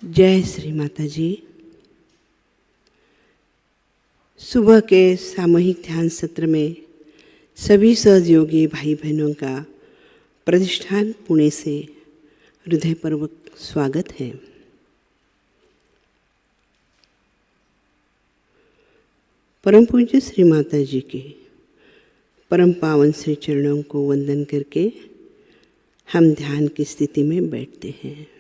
जय श्री माताजी। सुबह के सामूहिक ध्यान सत्र में सभी सहयोगी भाई बहनों का प्रतिष्ठान पुणे से हृदयपूर्वक स्वागत है। परम पूज्य श्री माताजी के परम पावन श्री चरणों को वंदन करके हम ध्यान की स्थिति में बैठते हैं।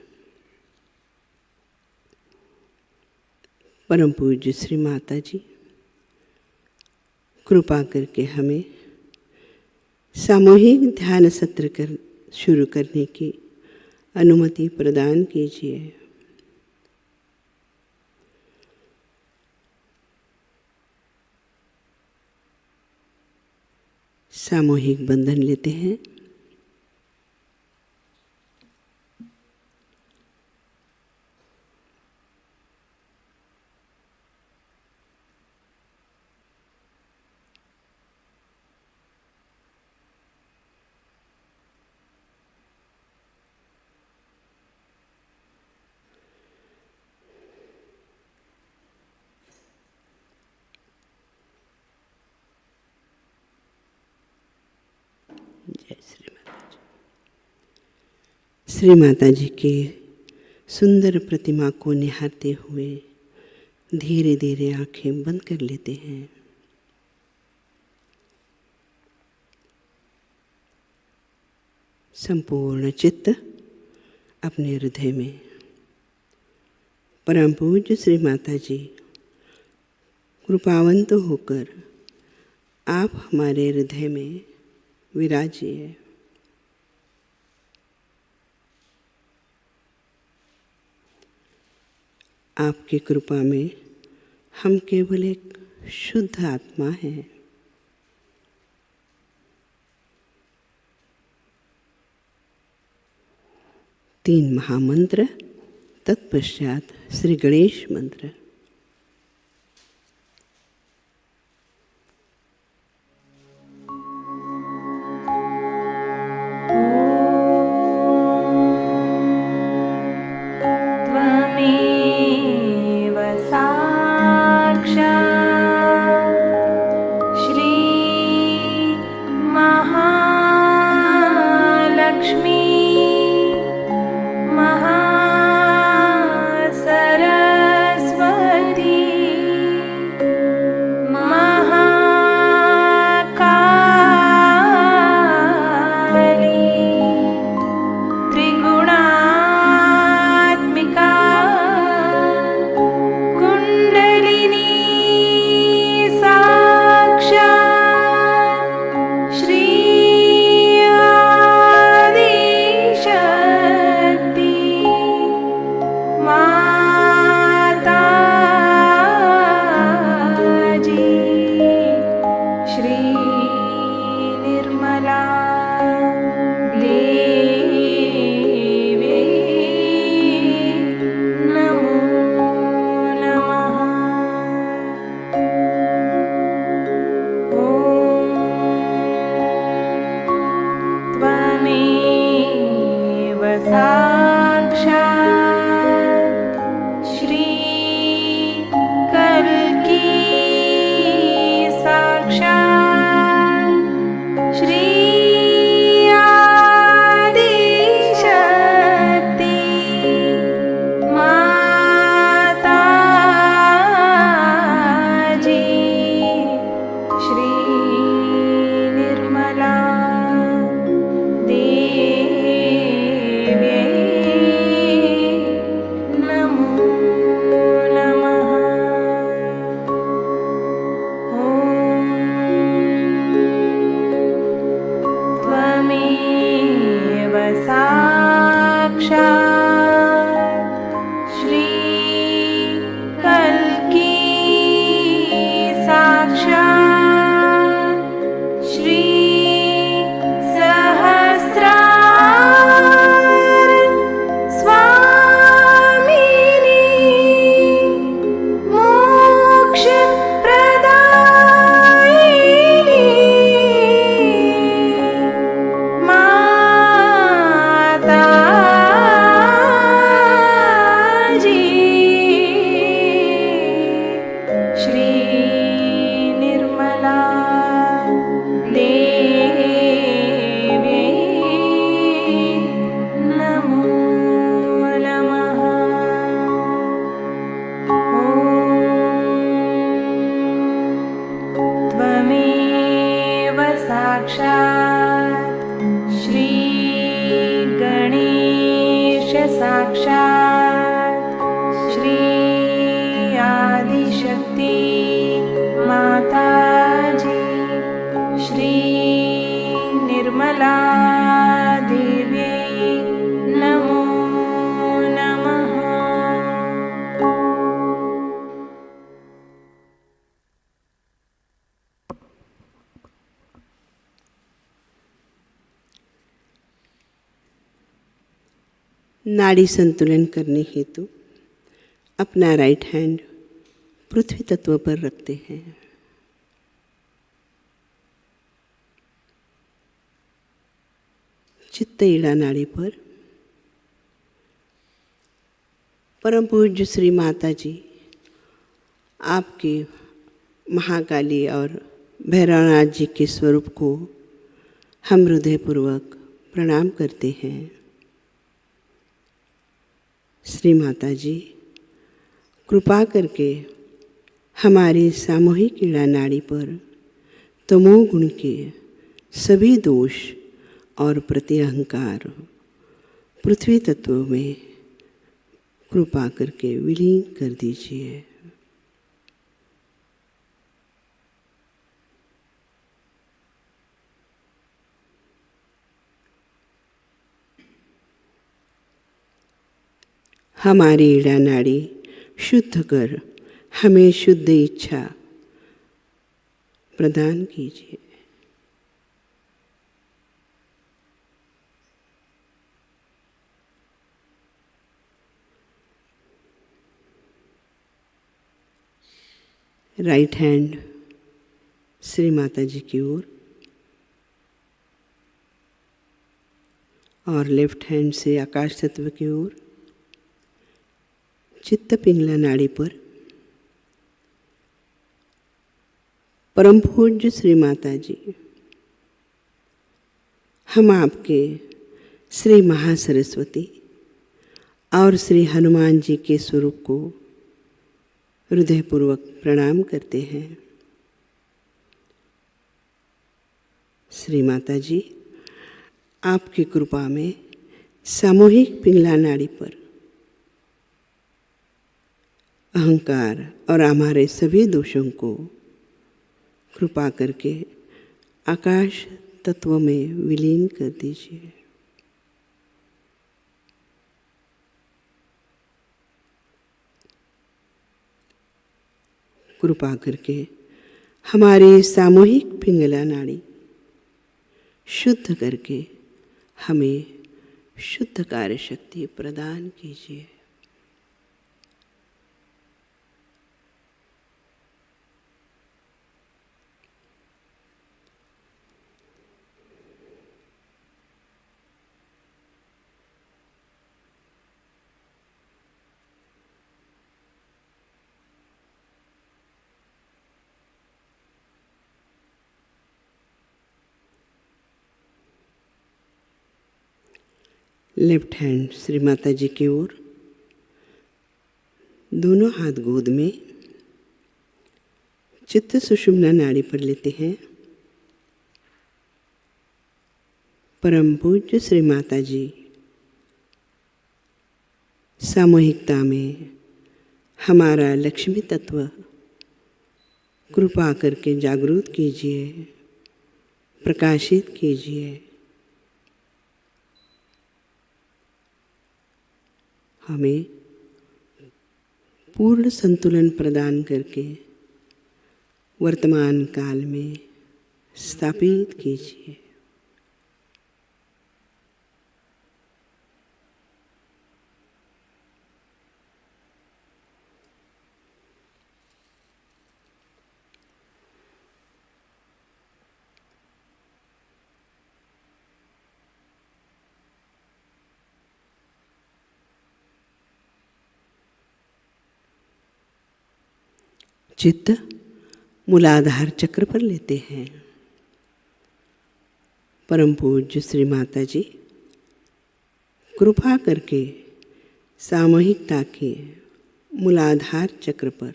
परम पूज्य श्री माताजी कृपा करके हमें सामूहिक ध्यान सत्र शुरू करने की अनुमति प्रदान कीजिए। सामूहिक बंधन लेते हैं। जय श्री माताजी। श्री माताजी के सुंदर प्रतिमा को निहारते हुए धीरे धीरे आंखें बंद कर लेते हैं। संपूर्ण चित्त अपने हृदय में परम पूज्य श्री माताजी कृपावंत होकर आप हमारे हृदय में विराजिए। आपकी कृपा में हम केवल एक शुद्ध आत्मा हैं। तीन महामंत्र, तत्पश्चात श्री गणेश मंत्र। नाड़ी संतुलन करने हेतु अपना राइट हैंड पृथ्वी तत्व पर रखते हैं। चित्त ईड़ा नाड़ी पर परम पूज्य श्री माताजी आपके महाकाली और भैरवनाथ जी के स्वरूप को हम हृदयपूर्वक प्रणाम करते हैं। श्री माताजी कृपा करके हमारी सामूहिक ईड़ा नाड़ी पर तमोगुण के सभी दोष और प्रति अहंकार पृथ्वी तत्व में कृपा करके विलीन कर दीजिए। हमारी ईड़ा नाड़ी शुद्ध कर हमें शुद्ध इच्छा प्रदान कीजिए। राइट हैंड श्री माताजी की ओर और लेफ्ट हैंड से आकाश तत्व की ओर। चित्त पिंगला नाड़ी पर परम पूज्य श्री माताजी, हम आपके श्री महासरस्वती और श्री हनुमान जी के स्वरूप को हृदयपूर्वक प्रणाम करते हैं। श्री माताजी, आपकी कृपा में सामूहिक पिंगला नाड़ी पर अहंकार और हमारे सभी दोषों को कृपा करके आकाश तत्व में विलीन कर दीजिए। कृपा करके हमारी सामूहिक पिंगला नाड़ी शुद्ध करके हमें शुद्ध कार्य शक्ति प्रदान कीजिए। लेफ्ट हैंड श्री माता जी की ओर, दोनों हाथ गोद में चित्त सुषुम्ना नाड़ी पर लेते हैं। परम पूज्य श्री माता जी, सामूहिकता में हमारा लक्ष्मी तत्व कृपा करके जागृत कीजिए, प्रकाशित कीजिए। हमें पूर्ण संतुलन प्रदान करके वर्तमान काल में स्थापित कीजिए। चित्त मूलाधार चक्र पर लेते हैं। परम पूज्य श्री माता जी, कृपा करके सामूहिकता के मूलाधार चक्र पर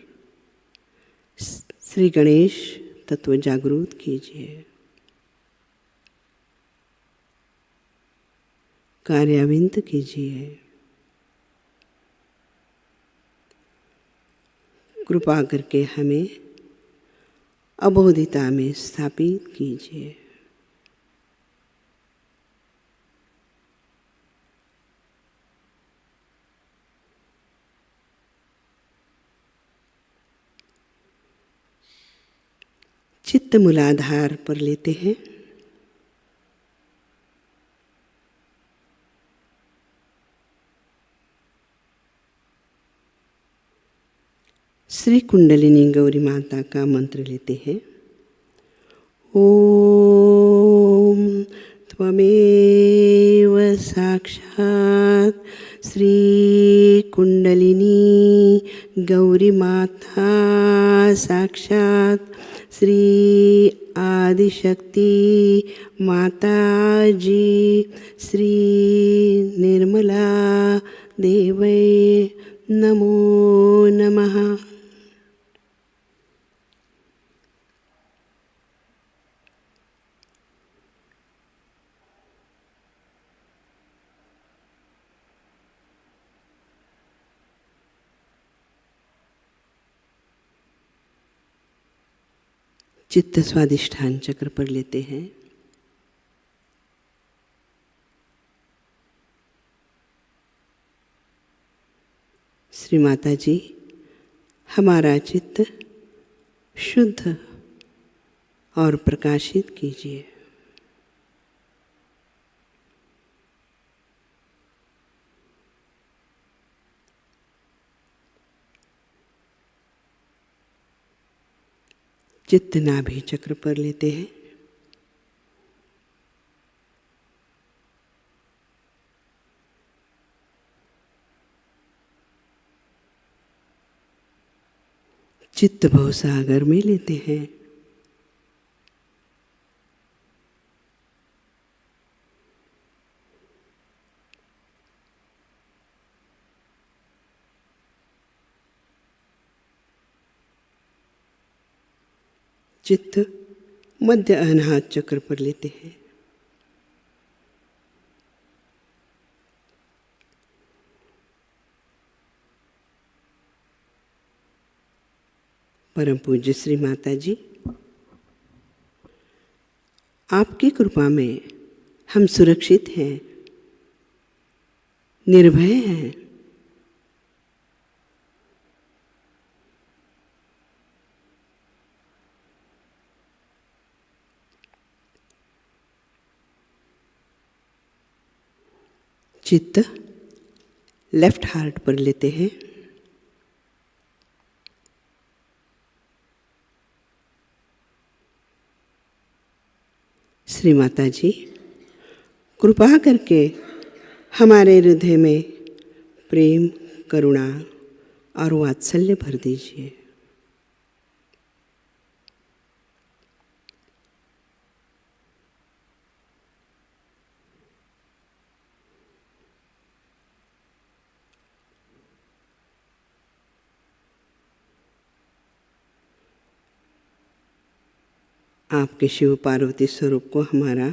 श्री गणेश तत्व जागृत कीजिए। कार्यान्वित कीजिए। कृपा करके हमें अबोधिता में स्थापित कीजिए। चित्त मूलाधार पर लेते हैं। श्री कुंडलिनी गौरी माता का मंत्र लेते हैं। ओम त्वमेव साक्षात् श्री कुंडलिनी गौरी माता साक्षात् श्री आदिशक्ति माताजी श्री निर्मला देवै नमो नमः। चित्त स्वादिष्ठान चक्र पर लेते हैं। श्री माता जी, हमारा चित्त शुद्ध और प्रकाशित कीजिए। चित्त नाभि चक्र पर लेते हैं। चित्त भवसागर में लेते हैं। चित्त मध्य अनाहत चक्र पर लेते हैं। परम पूज्य श्री माता जी, आपकी कृपा में हम सुरक्षित हैं, निर्भय हैं। चित्त लेफ्ट हार्ट पर लेते हैं। श्री माता जी, कृपा करके हमारे हृदय में प्रेम, करुणा और वात्सल्य भर दीजिए। आपके शिव पार्वती स्वरूप को हमारा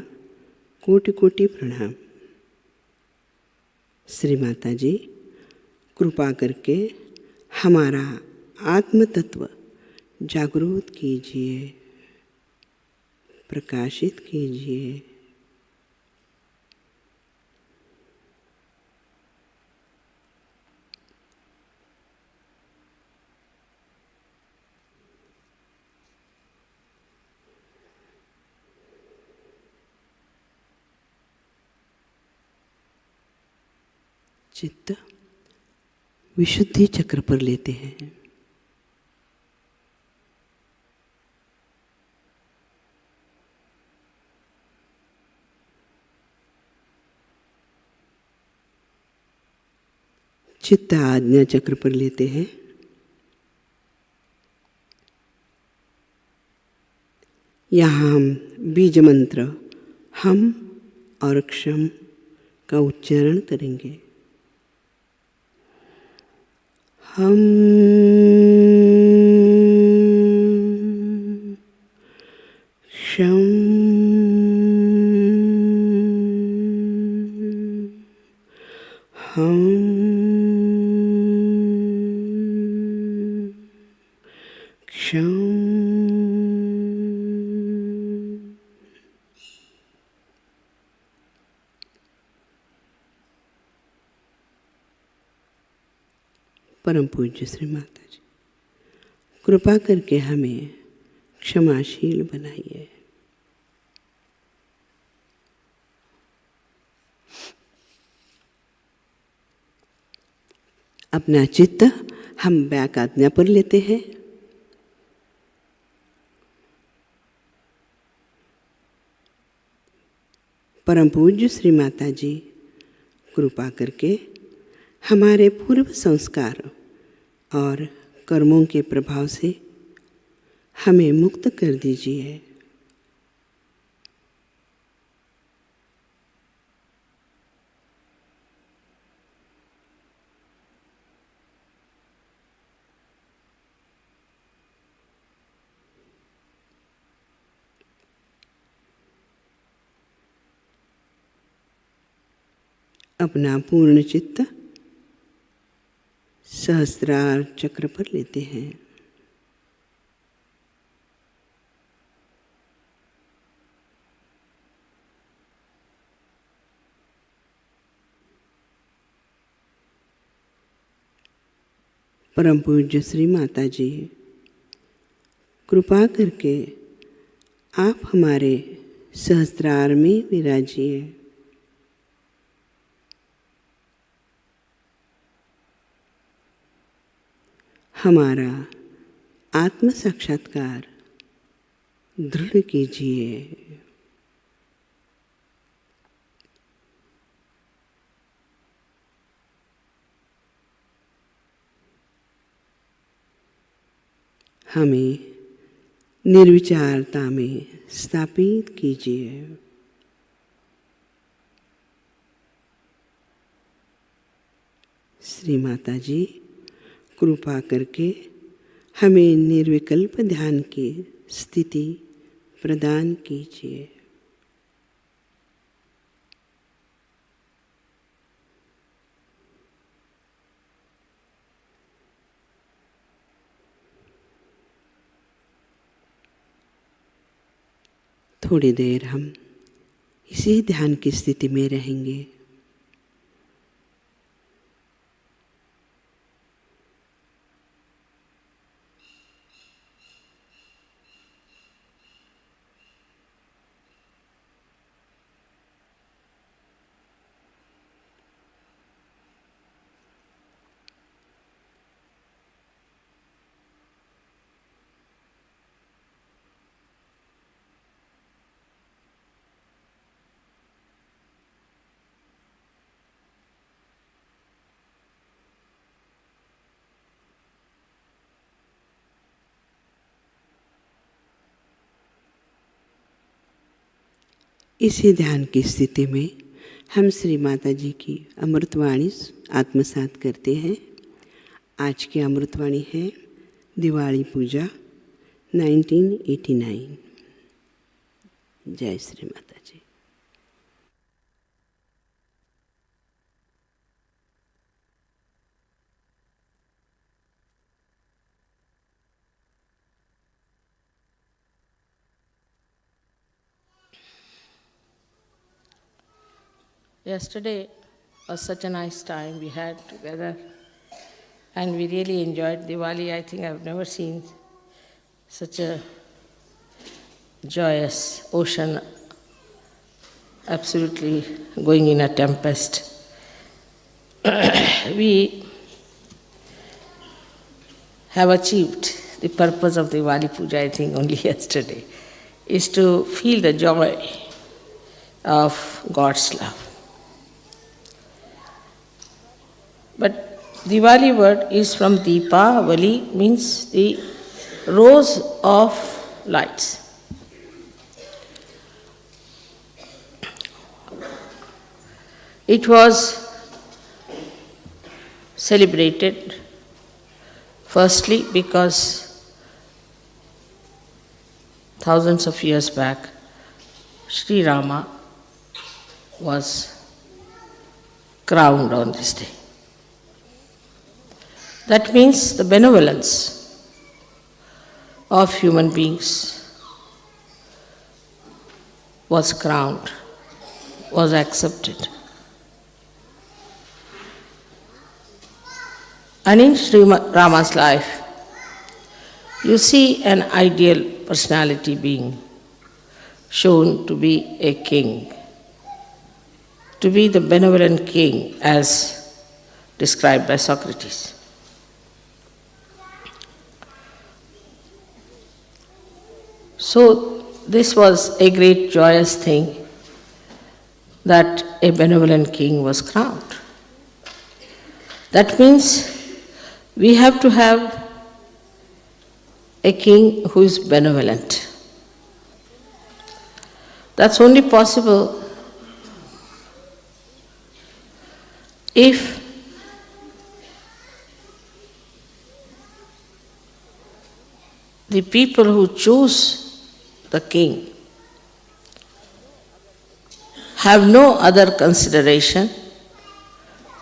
कोटि कोटि प्रणाम। श्री माता जी, कृपा करके हमारा आत्म तत्व जागरूक कीजिए, प्रकाशित कीजिए। चित्त विशुद्धि चक्र पर लेते हैं। चित्त आज्ञा चक्र पर लेते हैं। यहाँ हम बीज मंत्र हम और क्षम का उच्चारण करेंगे। हम क्षम हम क्षम परम पूज्य श्री माता जी, कृपा करके हमें क्षमाशील बनाइए। अपना चित्त हम बैक आज्ञा पर लेते हैं। परम पूज्य श्री माता जी, कृपा करके हमारे पूर्व संस्कार और कर्मों के प्रभाव से हमें मुक्त कर दीजिए। अपना पूर्ण चित्त सहस्त्रार चक्र पर लेते हैं। परम पूज्य श्री माताजी, कृपा करके आप हमारे सहस्त्रार में विराजिए। हमारा आत्म साक्षात्कार दृढ़ कीजिए। हमें निर्विचारता में स्थापित कीजिए। श्री माता जी, कृपा करके हमें निर्विकल्प ध्यान की स्थिति प्रदान कीजिए। थोड़ी देर हम इसी ध्यान की स्थिति में रहेंगे। इसी ध्यान की स्थिति में हम श्री माता जी की अमृतवाणी आत्मसात करते हैं। आज की अमृतवाणी है दिवाली पूजा 1989। जय श्री माता जी। Yesterday was such a nice time we had together, and we really enjoyed Diwali. I think I've never seen such a joyous ocean absolutely going in a tempest. We have achieved the purpose of Diwali puja, I think, only yesterday, is to feel the joy of God's love. But Diwali word is from Deepavali, means the rose of lights. It was celebrated firstly because thousands of years back Shri Rama was crowned on this day. That means the benevolence of human beings was crowned, was accepted. And in Shri Rama's life, you see an ideal personality being shown to be a king, to be the benevolent king as described by Socrates. So this was a great joyous thing that a benevolent king was crowned. That means we have to have a king who is benevolent. That's only possible if the people who choose the king have no other consideration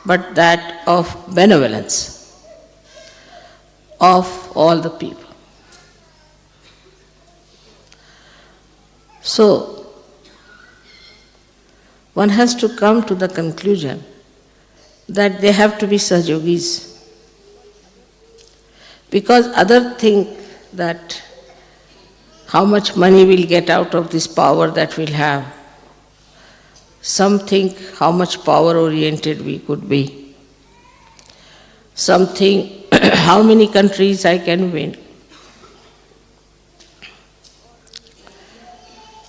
but that of benevolence of all the people. So, one has to come to the conclusion that they have to be Sahajogis. Because others think that how much money we'll get out of this power that we'll have. Some think how much power-oriented we could be. Some think how many countries I can win.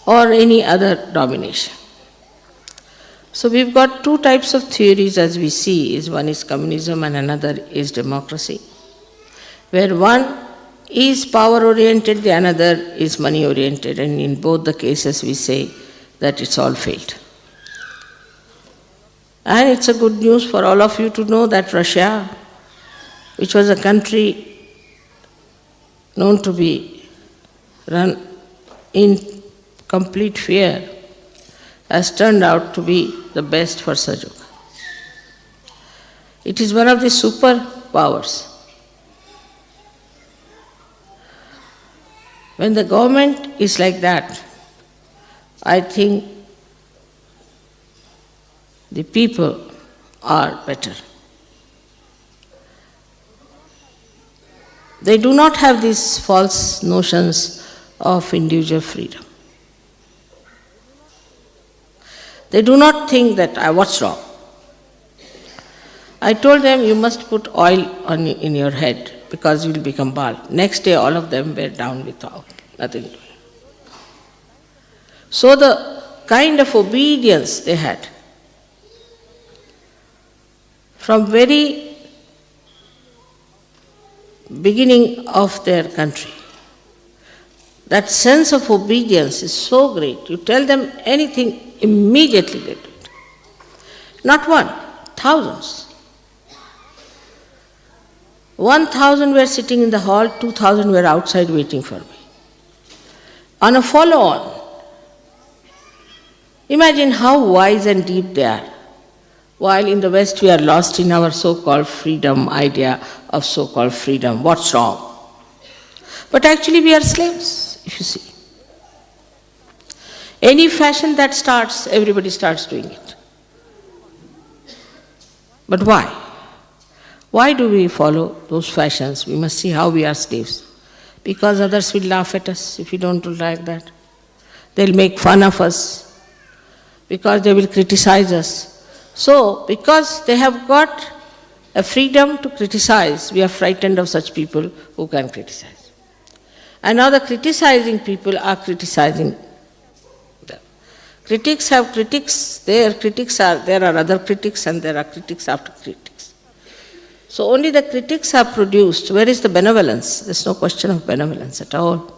Or any other domination. So we've got two types of theories as we see. One is communism and another is democracy. Where one is power-oriented, the another is money-oriented, and in both the cases we say that it's all failed. And it's a good news for all of you to know that Russia, which was a country known to be run in complete fear, has turned out to be the best for Sahajayoga. It is one of the superpowers. When the government is like that, I think the people are better. They do not have these false notions of individual freedom. They do not think that, what's wrong? I told them, you must put oil in your head because you will become bald. Next day, all of them were down without nothing doing. So the kind of obedience they had, from very beginning of their country, that sense of obedience is so great. You tell them anything, immediately they do it. Not one, thousands. 1,000 were sitting in the hall, 2,000 were outside waiting for me. On a follow-on, imagine how wise and deep they are. While in the West we are lost in our so-called freedom idea of so-called freedom. What's wrong? But actually we are slaves, if you see. Any fashion that starts, everybody starts doing it. But why? Why do we follow those fashions? We must see how we are slaves. Because others will laugh at us if we don't do like that. They'll make fun of us. Because they will criticize us. So, because they have got a freedom to criticize, we are frightened of such people who can criticize. And now the criticizing people are criticizing them. Critics have critics, there are other critics and there are critics after critics. So only the critics are produced. Where is the benevolence? There's no question of benevolence at all.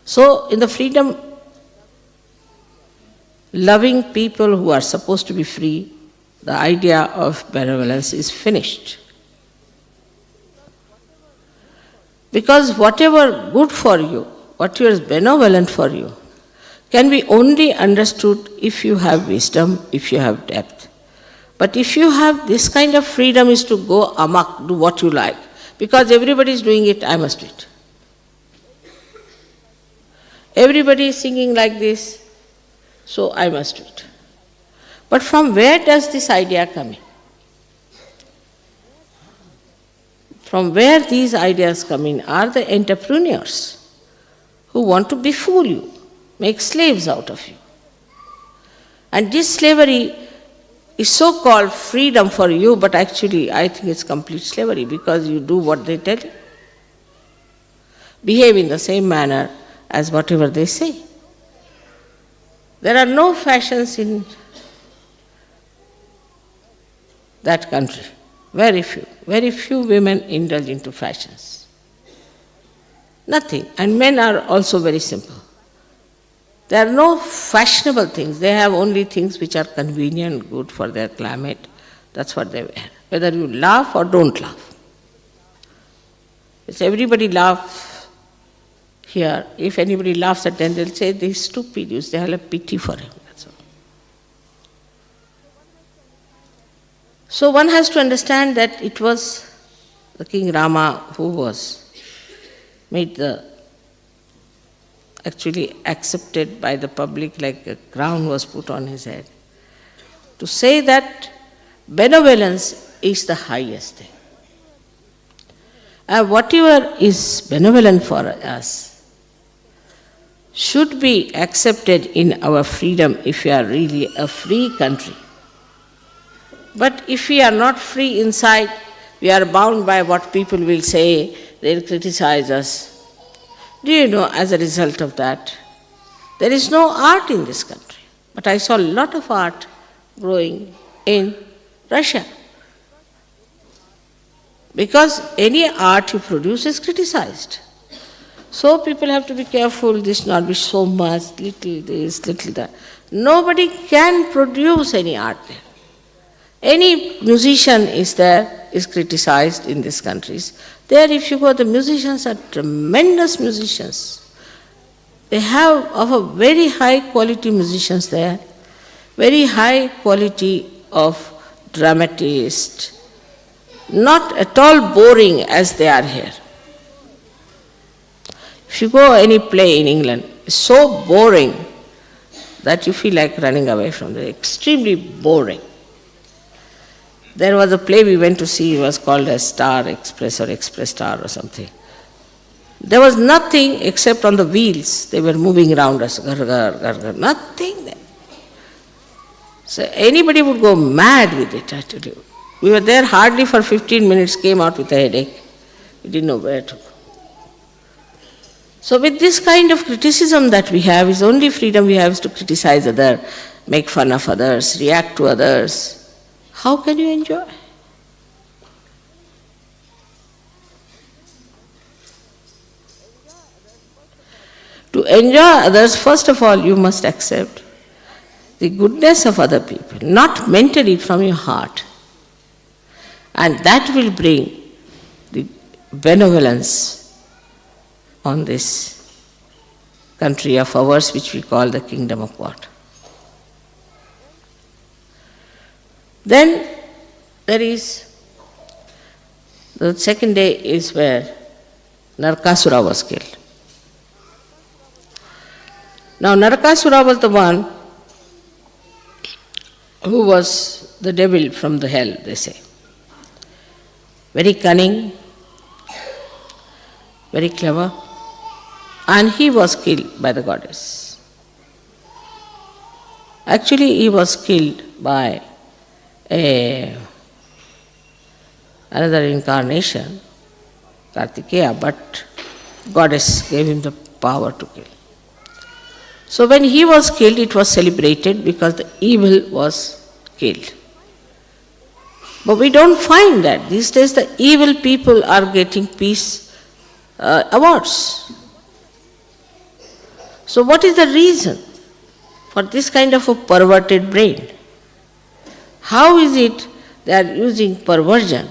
So in the freedom loving people who are supposed to be free, the idea of benevolence is finished. Because whatever good for you, whatever is benevolent for you, can be only understood if you have wisdom, if you have depth. But if you have this kind of freedom is to go amok, do what you like. Because everybody is doing it, I must do it. Everybody is singing like this, so I must do it. But from where does this idea come in? From where these ideas come in are the entrepreneurs who want to befool you, make slaves out of you. And this slavery is so-called freedom for you, but actually I think it's complete slavery because you do what they tell you. Behave in the same manner as whatever they say. There are no fashions in that country. Very few women indulge into fashions. Nothing. And men are also very simple. There are no fashionable things. They have only things which are convenient, good for their climate. That's what they wear. Whether you laugh or don't laugh. It's everybody laughs here. If anybody laughs at them, they'll say, they're stupid. They have a pity for him. That's all. So one has to understand that it was the King Rama who was made actually accepted by the public, like a crown was put on his head. To say that benevolence is the highest thing. Whatever is benevolent for us should be accepted in our freedom if we are really a free country. But if we are not free inside, we are bound by what people will say, they'll criticize us. Do you know, as a result of that, there is no art in this country. But I saw a lot of art growing in Russia. Because any art you produce is criticized. So people have to be careful, this not be so much, little this, little that. Nobody can produce any art there. Any musician is there, is criticized in these countries. There if you go, the musicians are tremendous musicians. They have of a very high quality musicians there, very high quality of dramatists, not at all boring as they are here. If you go any play in England, it's so boring that you feel like running away from them, extremely boring. There was a play we went to see, it was called as Star Express or Express Star or something. There was nothing except on the wheels, they were moving around us, gar, gar, gar, gar, nothing there. So anybody would go mad with it, I tell you. We were there hardly for 15 minutes, came out with a headache. We didn't know where to go. So with this kind of criticism that we have, is only freedom we have is to criticize others, make fun of others, react to others. How can you enjoy? To enjoy others, first of all, you must accept the goodness of other people, not mentally from your heart. And that will bring the benevolence on this country of ours, which we call the kingdom of God. Then there is, the second day is where Narakasura was killed. Now Narakasura was the one who was the devil from the hell, they say. Very cunning, very clever, and he was killed by the goddess. Actually, he was killed by another incarnation, Kartikeya, but goddess gave him the power to kill. So when he was killed, it was celebrated because the evil was killed. But we don't find that. These days the evil people are getting peace awards. So what is the reason for this kind of a perverted brain? How is it they are using perversion?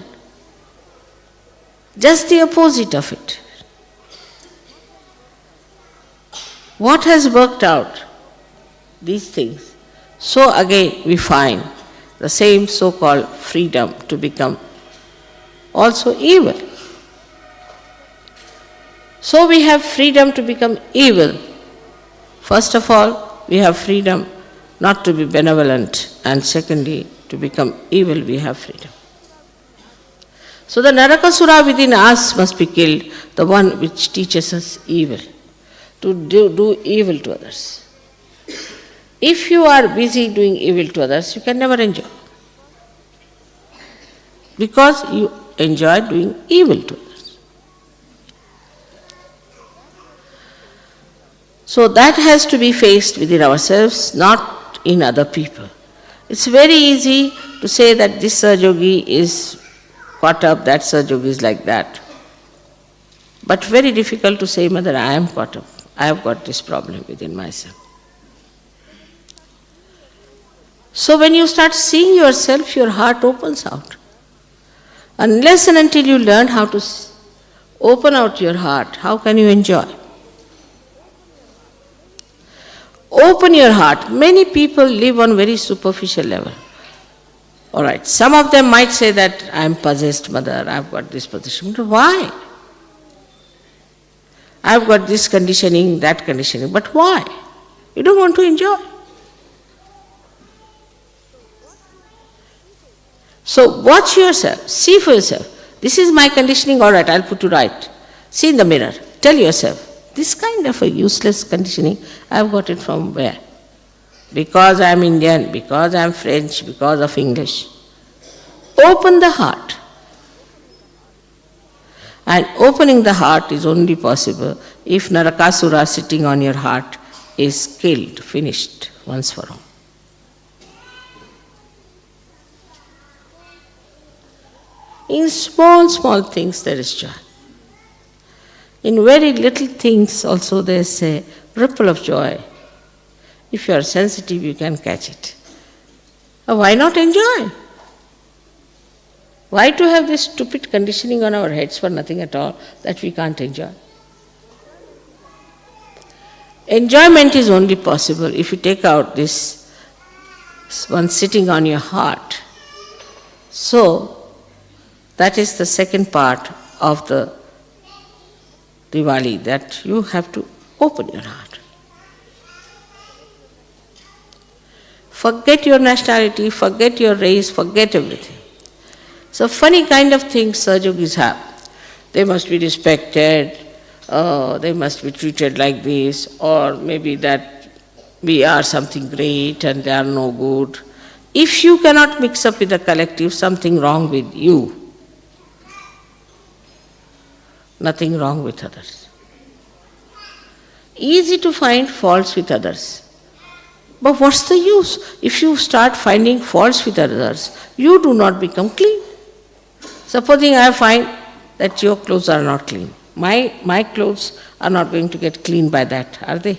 Just the opposite of it. What has worked out? These things. So again we find the same so-called freedom to become also evil. So we have freedom to become evil. First of all, we have freedom not to be benevolent, and secondly, to become evil, we have freedom. So the Narakasura within us must be killed, the one which teaches us evil, to do evil to others. If you are busy doing evil to others, you can never enjoy. Because you enjoy doing evil to others. So that has to be faced within ourselves, not in other people. It's very easy to say that this Sahajayogi is caught up, that Sahajayogi is like that. But very difficult to say, Mother, I am caught up. I have got this problem within myself. So when you start seeing yourself, your heart opens out. Unless and until you learn how to open out your heart, how can you enjoy? Open your heart. Many people live on very superficial level. All right, some of them might say that I am possessed, Mother, I have got this position. But why? I have got this conditioning, that conditioning. But why? You don't want to enjoy. So watch yourself, see for yourself. This is my conditioning, all right, I'll put you right. See in the mirror, tell yourself, this kind of a useless conditioning, I've got it from where? Because I'm Indian, because I'm French, because of English. Open the heart. And opening the heart is only possible if Narakasura sitting on your heart is killed, finished, once for all. In small, small things there is joy. In very little things also there is a ripple of joy. If you are sensitive, you can catch it. Why not enjoy? Why to have this stupid conditioning on our heads for nothing at all that we can't enjoy? Enjoyment is only possible if you take out this one sitting on your heart. So, that is the second part of the Diwali, that you have to open your heart. Forget your nationality, forget your race, forget everything. So funny kind of things Sahajogis have. They must be respected, they must be treated like this, or maybe that we are something great and they are no good. If you cannot mix up with the collective, something wrong with you. Nothing wrong with others. Easy to find faults with others. But what's the use? If you start finding faults with others, you do not become clean. Supposing I find that your clothes are not clean. My clothes are not going to get clean by that, are they?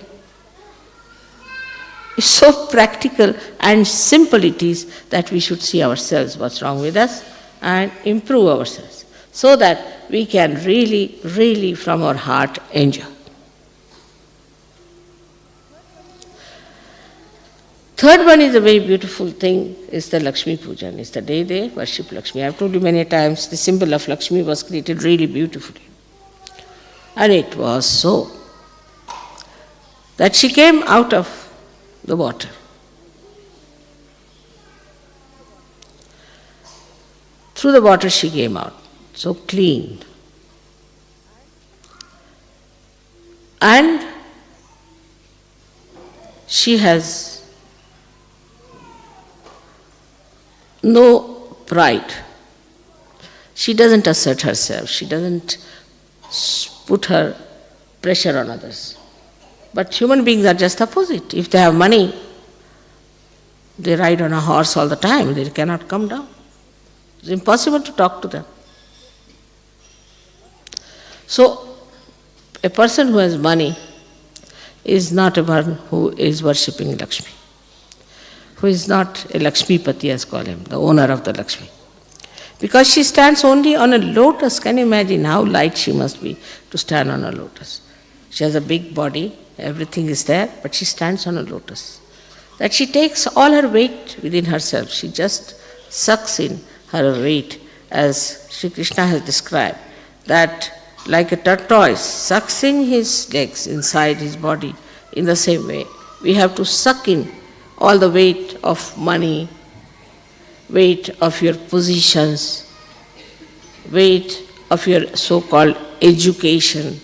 It's so practical and simple it is that we should see ourselves what's wrong with us and improve ourselves so that we can really, really from our heart enjoy. Third one is a very beautiful thing, is the Lakshmi pujan. It's the day they worship Lakshmi. I've told you many times, the symbol of Lakshmi was created really beautifully. And it was so that she came out of the water. Through the water she came out, so clean. And she has no pride. She doesn't assert herself. She doesn't put her pressure on others. But human beings are just opposite. If they have money, they ride on a horse all the time. They cannot come down. It's impossible to talk to them. So, a person who has money is not a one who is worshipping Lakshmi, who is not a Lakshmi Pati, as call him, the owner of the Lakshmi. Because she stands only on a lotus. Can you imagine how light she must be to stand on a lotus? She has a big body, everything is there, but she stands on a lotus. That she takes all her weight within herself. She just sucks in her weight, as Shri Krishna has described, that like a tortoise sucks in his legs inside his body, in the same way, we have to suck in all the weight of money, weight of your positions, weight of your so-called education,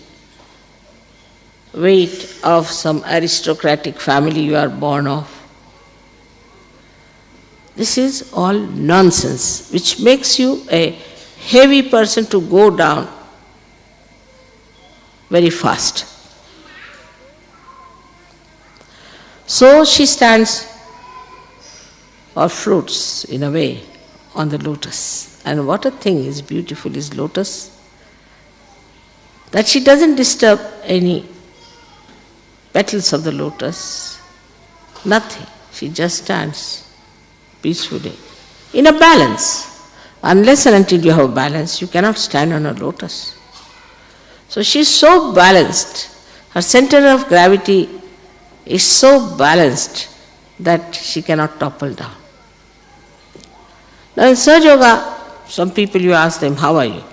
weight of some aristocratic family you are born of. This is all nonsense, which makes you a heavy person to go down very fast. So she stands or floats in a way on the lotus. And what a thing is beautiful is lotus, that she doesn't disturb any petals of the lotus, nothing. She just stands peacefully in a balance. Unless and until you have a balance, you cannot stand on a lotus. So she is so balanced. Her center of gravity is so balanced that she cannot topple down. Now in Sahajayoga, some people you ask them, how are you?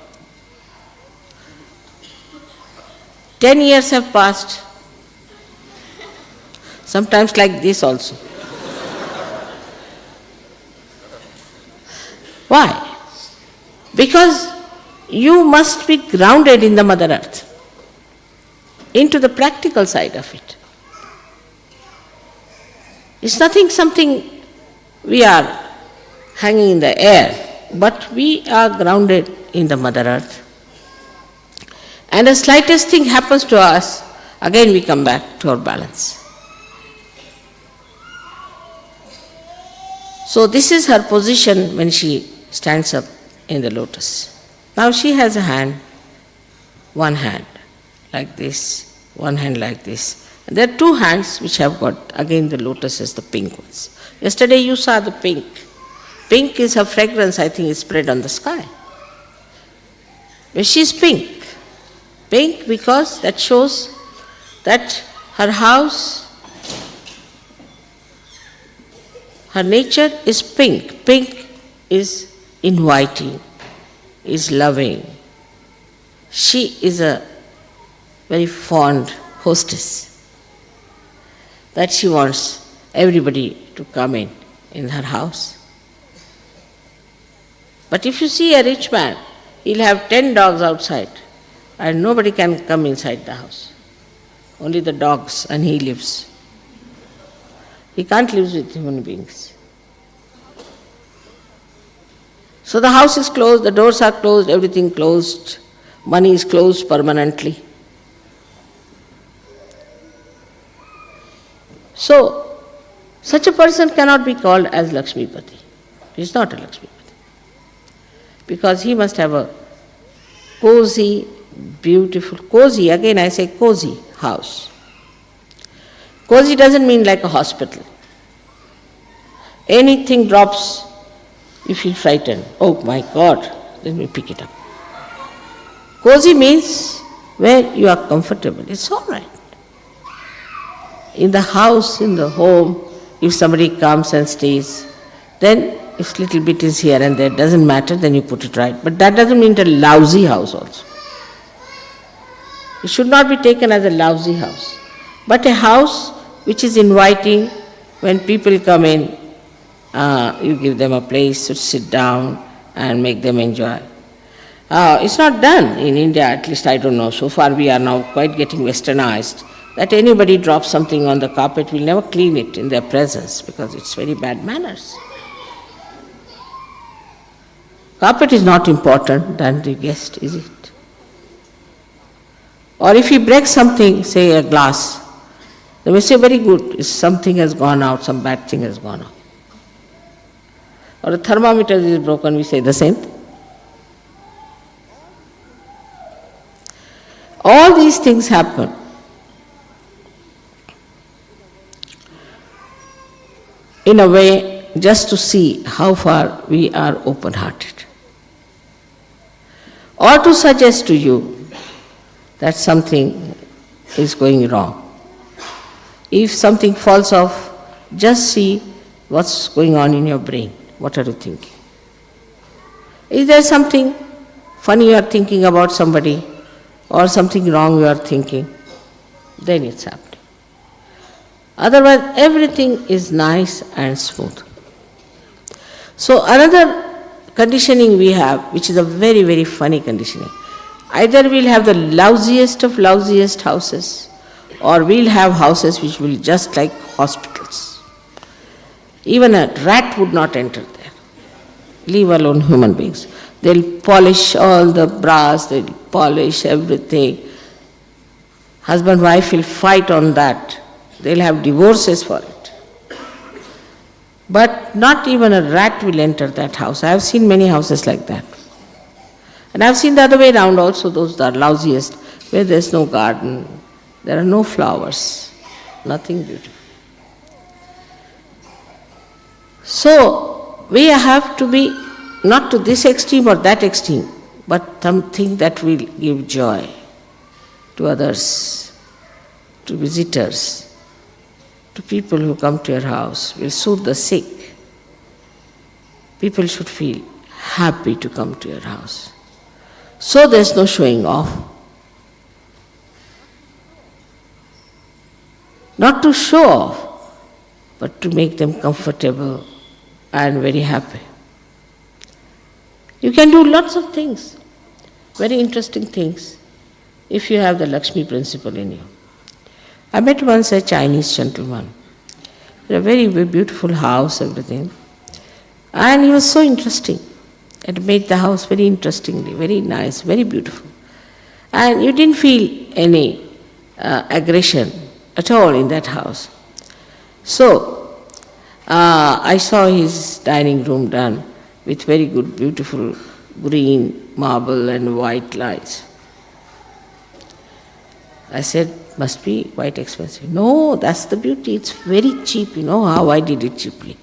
10 years have passed. Sometimes like this also. Why? Because you must be grounded in the Mother Earth, into the practical side of it. It's nothing something we are hanging in the air, but we are grounded in the Mother Earth. And the slightest thing happens to us, again we come back to our balance. So this is her position when she stands up in the lotus. Now she has a hand, one hand like this, one hand like this. And there are two hands which have got, again the lotus is the pink ones. Yesterday you saw the pink. Pink is her fragrance, I think, is spread on the sky. But she's pink. Pink because that shows that her house, her nature is pink. Pink is inviting, is loving. She is a very fond hostess, that she wants everybody to come in her house. But if you see a rich man, he'll have 10 dogs outside and nobody can come inside the house. Only the dogs, and he lives. He can't live with human beings. So the house is closed, the doors are closed, everything closed, money is closed permanently. So, such a person cannot be called as Lakshmipati. He is not a Lakshmipati. Because he must have a cozy, beautiful, cozy, again I say cozy house. Cozy doesn't mean like a hospital. Anything drops, you feel frightened. Oh my God, let me pick it up. Cozy means where you are comfortable. It's all right. In the house, in the home, if somebody comes and stays, then if little bit is here and there, doesn't matter, then you put it right. But that doesn't mean a lousy house also. It should not be taken as a lousy house, but a house which is inviting. When people come in, you give them a place to sit down and make them enjoy. It's not done in India, at least I don't know. So far we are now quite getting westernized, that anybody drops something on the carpet, will never clean it in their presence because it's very bad manners. Carpet is not important than the guest, is it? Or if he breaks something, say a glass, they may say very good, something has gone out, some bad thing has gone out. Or a thermometer is broken, we say the same thing. All these things happen in a way just to see how far we are open-hearted. Or to suggest to you that something is going wrong. If something falls off, just see what's going on in your brain. What are you thinking? Is there something funny you are thinking about somebody, or something wrong you are thinking? Then it's happening. Otherwise, everything is nice and smooth. So another conditioning we have, which is a very, very funny conditioning. Either we'll have the lousiest of lousiest houses, or we'll have houses which will just like hospitals. Even a rat would not enter there, leave alone human beings. They'll polish all the brass, they'll polish everything. Husband, wife will fight on that. They'll have divorces for it. But not even a rat will enter that house. I have seen many houses like that. And I have seen the other way around also, those that are lousiest, where there's no garden, there are no flowers, nothing beautiful. So, we have to be not to this extreme or that extreme, but something that will give joy to others, to visitors, to people who come to your house, will soothe the sick. People should feel happy to come to your house. So there's no showing off. Not to show off, but to make them comfortable and very happy. You can do lots of things. very interesting things if you have the Lakshmi principle in you. I met once a Chinese gentleman, a very, very beautiful house, everything. And he was so interesting. It made the house very interestingly, very nice, very beautiful. And you didn't feel any aggression at all in that house. So, I saw his dining room done with very good, beautiful green marble and white lights. I said, must be quite expensive. No, that's the beauty. It's very cheap. You know how I did it cheaply.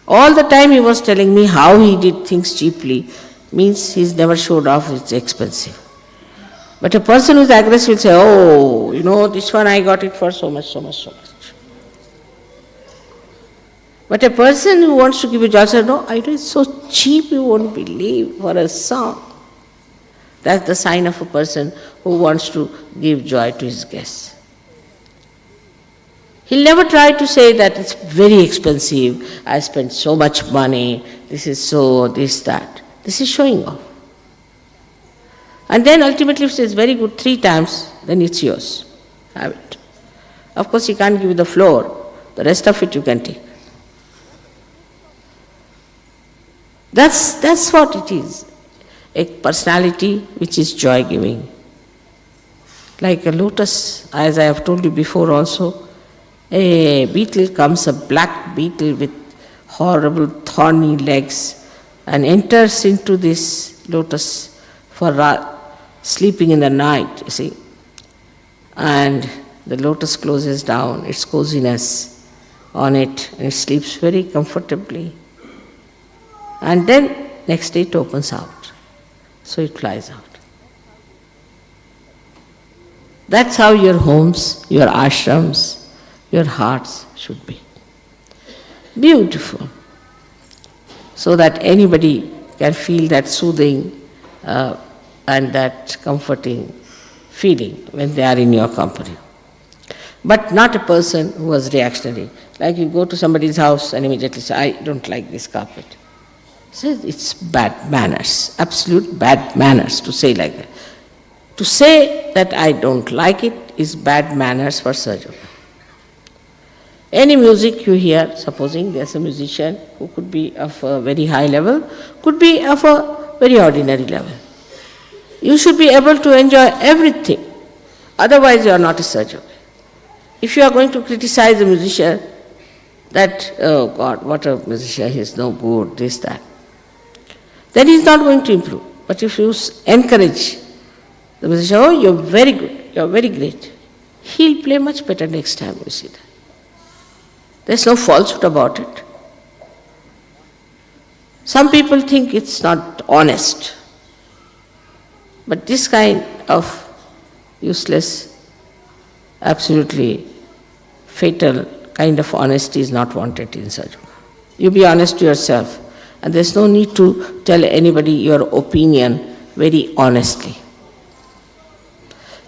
All the time he was telling me how he did things cheaply, means he's never showed off it's expensive. But a person who's aggressive will say, oh, you know, this one I got it for so much, so much, so much. But a person who wants to give you joy says, no, I do it so cheap you won't believe, for a song. That's the sign of a person who wants to give joy to his guests. He'll never try to say that it's very expensive, I spent so much money, this is so, this, that. This is showing off. And then ultimately if it's very good 3 times, then it's yours. Have it. Of course he can't give you the floor, the rest of it you can take. That's what it is. A personality which is joy-giving. Like a lotus, as I have told you before also, a beetle comes, a black beetle with horrible thorny legs, and enters into this lotus for sleeping in the night, you see. And the lotus closes down, its coziness on it, and it sleeps very comfortably. And then next day it opens out. So it flies out. That's how your homes, your ashrams, your hearts should be. Beautiful. So that anybody can feel that soothing and that comforting feeling when they are in your company. But not a person who was reactionary. Like you go to somebody's house and immediately say, I don't like this carpet. Says it's bad manners, absolute bad manners to say like that. To say that I don't like it is bad manners for Sahajayoga. Any music you hear, supposing there's a musician who could be of a very high level, could be of a very ordinary level. You should be able to enjoy everything, otherwise you are not a Sahajayoga. If you are going to criticize a musician, that, oh God, what a musician, he is no good, this, that, then he is not going to improve. But if you encourage the musician, oh, you're very good, you're very great, he'll play much better next time, you see that. There's no falsehood about it. Some people think it's not honest. But this kind of useless, absolutely fatal kind of honesty is not wanted in Sahajayoga. You be honest to yourself, and there's no need to tell anybody your opinion very honestly.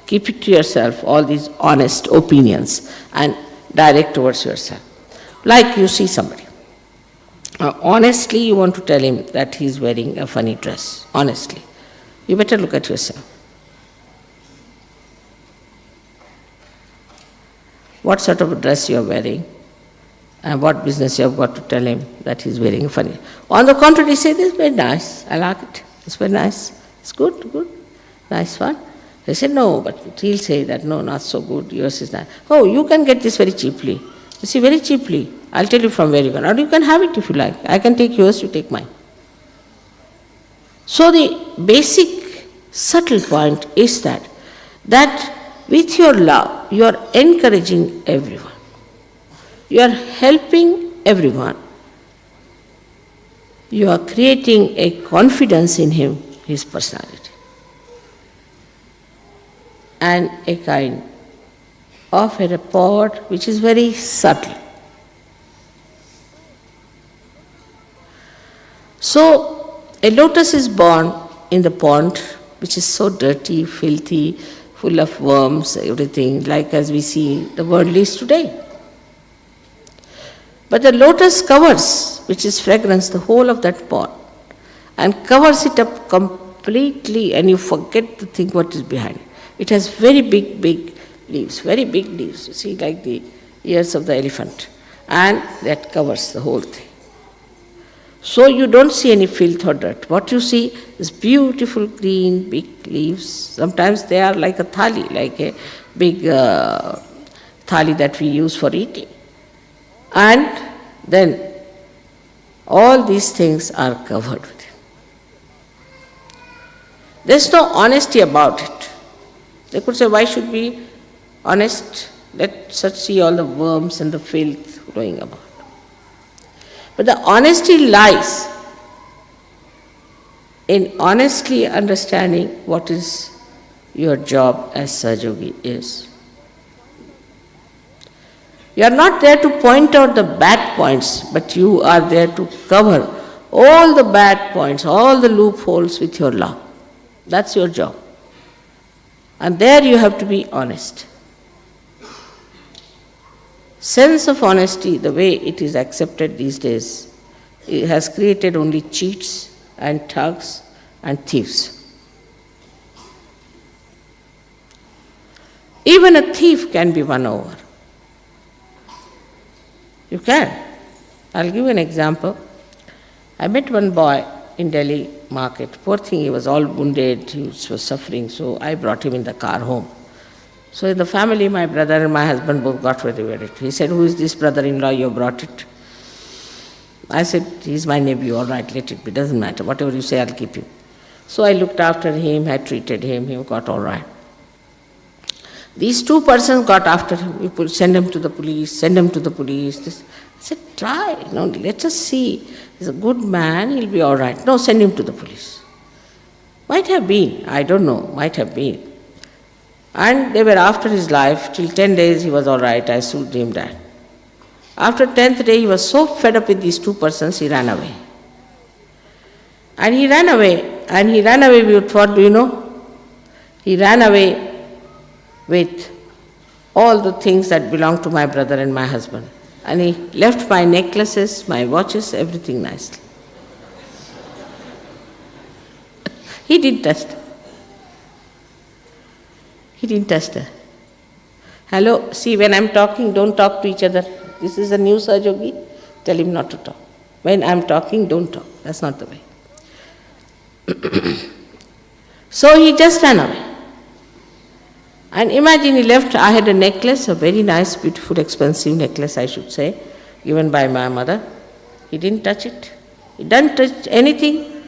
Keep it to yourself, all these honest opinions, and direct towards yourself. Like you see somebody. Honestly, you want to tell him that he's wearing a funny dress. Honestly. You better look at yourself. What sort of a dress you are wearing, and what business you have got to tell him that he's wearing a funny. On the contrary, say, this is very nice, I like it, it's very nice, it's good, good, nice one. They say, no, but he'll say that, no, not so good, yours is nice. Oh, you can get this very cheaply. You see, very cheaply. I'll tell you from where you can. Or you can have it if you like. I can take yours, you take mine. So the basic subtle point is that with your love, you are encouraging everyone. You are helping everyone. You are creating a confidence in him, his personality. And a kind of a rapport which is very subtle. So, a lotus is born in the pond which is so dirty, filthy, full of worms, everything, like as we see the world is today. But the lotus covers, which is fragrance, the whole of that pond, and covers it up completely, and you forget to think what is behind it. It has very big leaves, very big leaves, you see, like the ears of the elephant, and that covers the whole thing. So you don't see any filth or dirt. What you see is beautiful green big leaves. Sometimes they are like a thali, like a big thali that we use for eating. And then all these things are covered with it. There's no honesty about it. They could say, why should we be honest? Let's see all the worms and the filth growing about. But the honesty lies in honestly understanding what is your job as Sahajayogi is. You are not there to point out the bad points, but you are there to cover all the bad points, all the loopholes with your love. That's your job. And there you have to be honest. Sense of honesty, the way it is accepted these days, it has created only cheats and thugs and thieves. Even a thief can be won over. You can. I'll give you an example. I met one boy in Delhi market. Poor thing, he was all wounded, he was suffering, so I brought him in the car home. So in the family, my brother and my husband both got very worried. He said, who is this brother-in-law you brought it? I said, he's my nephew, all right, let it be, doesn't matter. Whatever you say, I'll keep you. So I looked after him, I treated him, he got all right. These two persons got after him. You send him to the police, send him to the police. This. I said, try, no, let us see. He's a good man, he'll be all right. No, send him to the police. Might have been, I don't know, might have been. And they were after his life. Till 10 days he was all right. I soothed him that. After 10th day he was so fed up with these two persons, he ran away. And he ran away with what, do you know? He ran away with all the things that belonged to my brother and my husband. And he left my necklaces, my watches, everything nicely. He didn't touch them. He didn't touch her. Hello, see, when I'm talking, don't talk to each other. This is a new Sahajayogi, tell him not to talk. When I'm talking, don't talk. That's not the way. So he just ran away. And imagine he left, I had a necklace, a very nice, beautiful, expensive necklace, I should say, given by my mother. He didn't touch it. He didn't touch anything.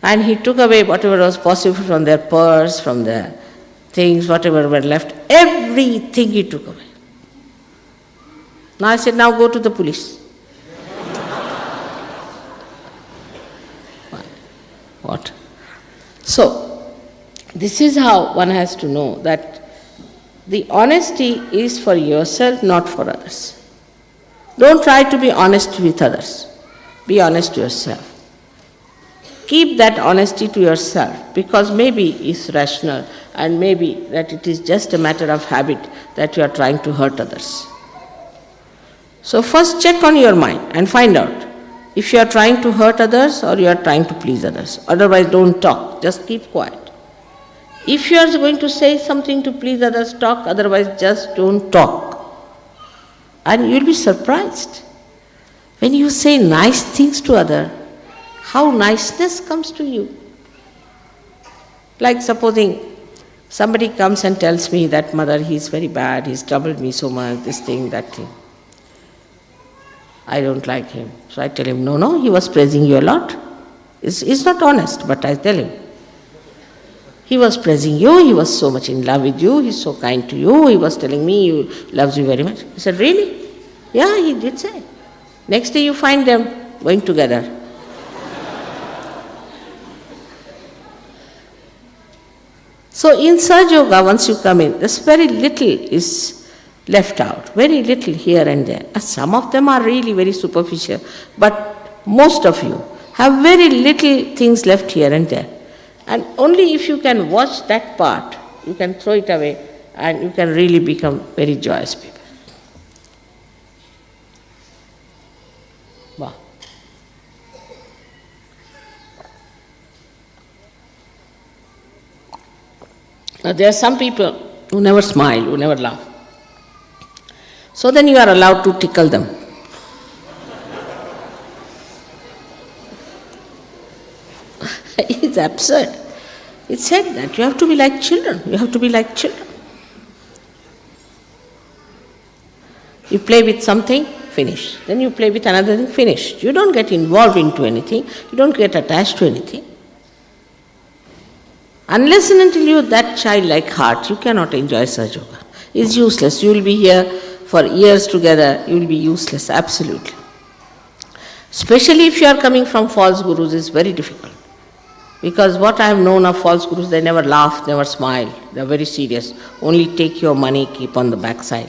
And he took away whatever was possible from their purse, from their things, whatever were left, everything he took away. Now I said, now go to the police. What? So, this is how one has to know that the honesty is for yourself, not for others. Don't try to be honest with others. Be honest to yourself. Keep that honesty to yourself, because maybe it's rational and maybe that it is just a matter of habit that you are trying to hurt others. So first check on your mind and find out if you are trying to hurt others or you are trying to please others. Otherwise don't talk, just keep quiet. If you are going to say something to please others, talk, otherwise just don't talk. And you'll be surprised. When you say nice things to others, how niceness comes to you. Like supposing somebody comes and tells me that, mother, he's very bad, he's troubled me so much, this thing, that thing. I don't like him. So I tell him, no, he was praising you a lot. He's not honest, but I tell him. He was praising you, he was so much in love with you, he's so kind to you, he was telling me he loves you very much. He said, really? Yeah, he did say. Next day you find them going together. So in Sahajayoga, once you come in, there's very little is left out, very little here and there. Some of them are really very superficial, but most of you have very little things left here and there. And only if you can watch that part, you can throw it away and you can really become very joyous people. Wow. There are some people who never smile, who never laugh. So then you are allowed to tickle them. It's absurd. It said that you have to be like children. You have to be like children. You play with something, finish. Then you play with another thing, finished. You don't get involved into anything. You don't get attached to anything. Unless and until you have that childlike heart, you cannot enjoy Sahajayoga. It's useless. You will be here for years together. You will be useless, absolutely. Especially if you are coming from false gurus, it's very difficult. Because what I have known of false gurus, they never laugh, never smile. They are very serious. Only take your money, keep on the backside.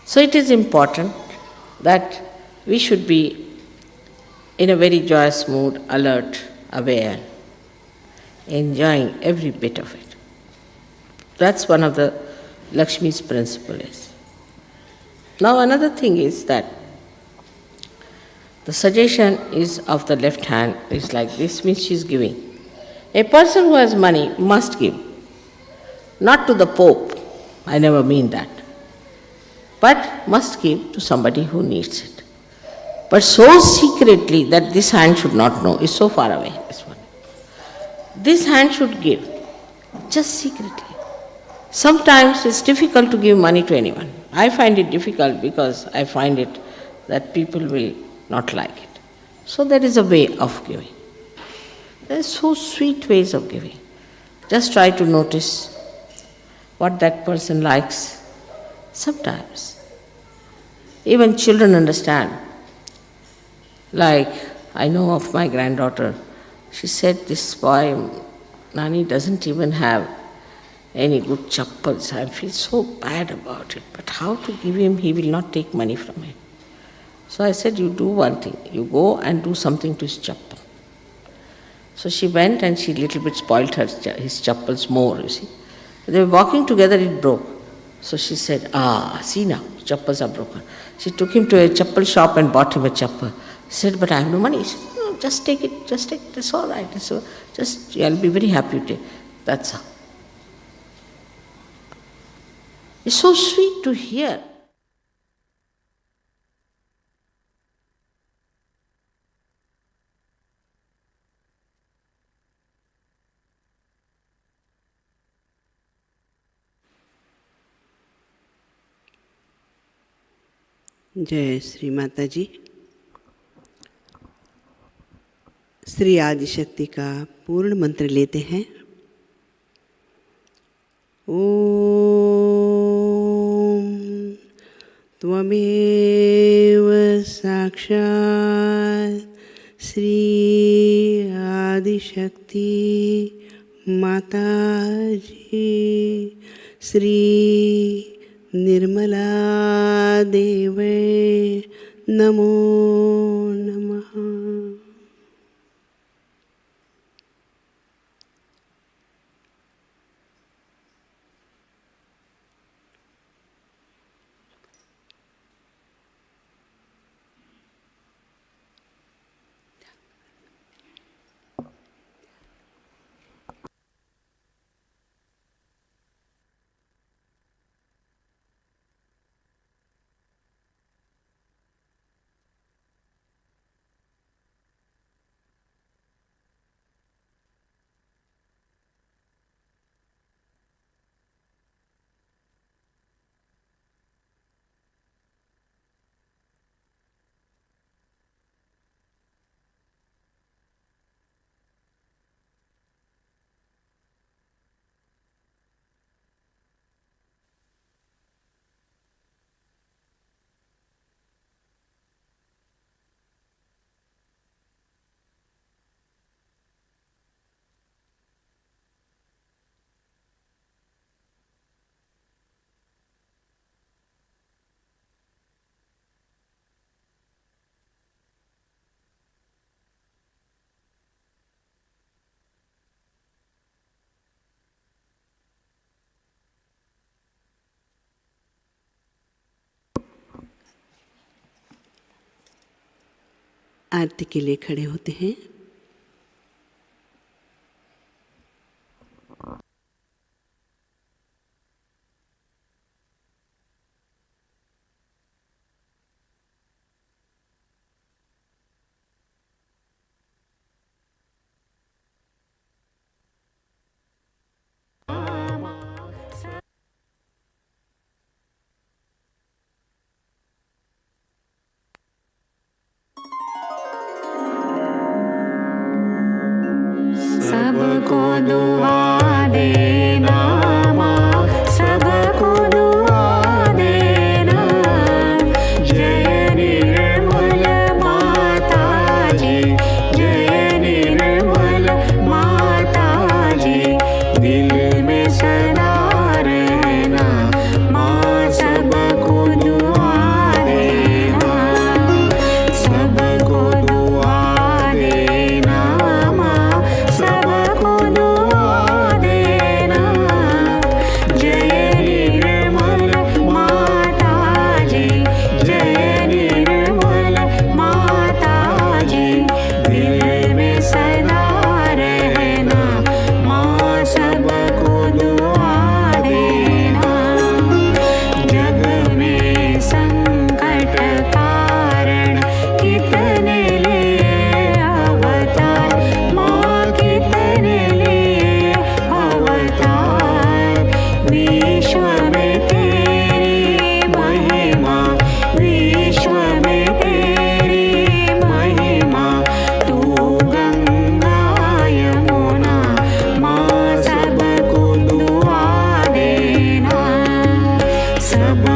So it is important that we should be in a very joyous mood, alert, aware, enjoying every bit of it. That's one of the Lakshmi's principles. Now another thing is that the suggestion is of the left hand is like this, means she is giving. A person who has money must give. Not to the Pope, I never mean that. But must give to somebody who needs it. But so secretly that this hand should not know, is so far away, this one. This hand should give, just secretly. Sometimes it's difficult to give money to anyone. I find it difficult because I find it that people will not like it. So there is a way of giving. There are so sweet ways of giving. Just try to notice what that person likes. Sometimes even children understand. Like I know of my granddaughter, she said, this boy, Nani, doesn't even have any good chappals. I feel so bad about it. But how to give him? He will not take money from him. So I said, you do one thing. You go and do something to his chappal. So she went and she little bit spoiled his chappals more, you see. They were walking together, it broke. So she said, see now, chappals are broken. She took him to a chappal shop and bought him a chappal. He said, but I have no money. He said, no, just take it, it's all right. So just, I'll be very happy to take. That's how. It's so sweet to hear. जय श्री माताजी। श्री आदिशक्ति का पूर्ण मंत्र लेते हैं। ओम त्वमेव साक्षात् श्री आदिशक्ति माताजी श्री निर्मला देवे नमो नमः। आरती के लिए खड़े होते हैं।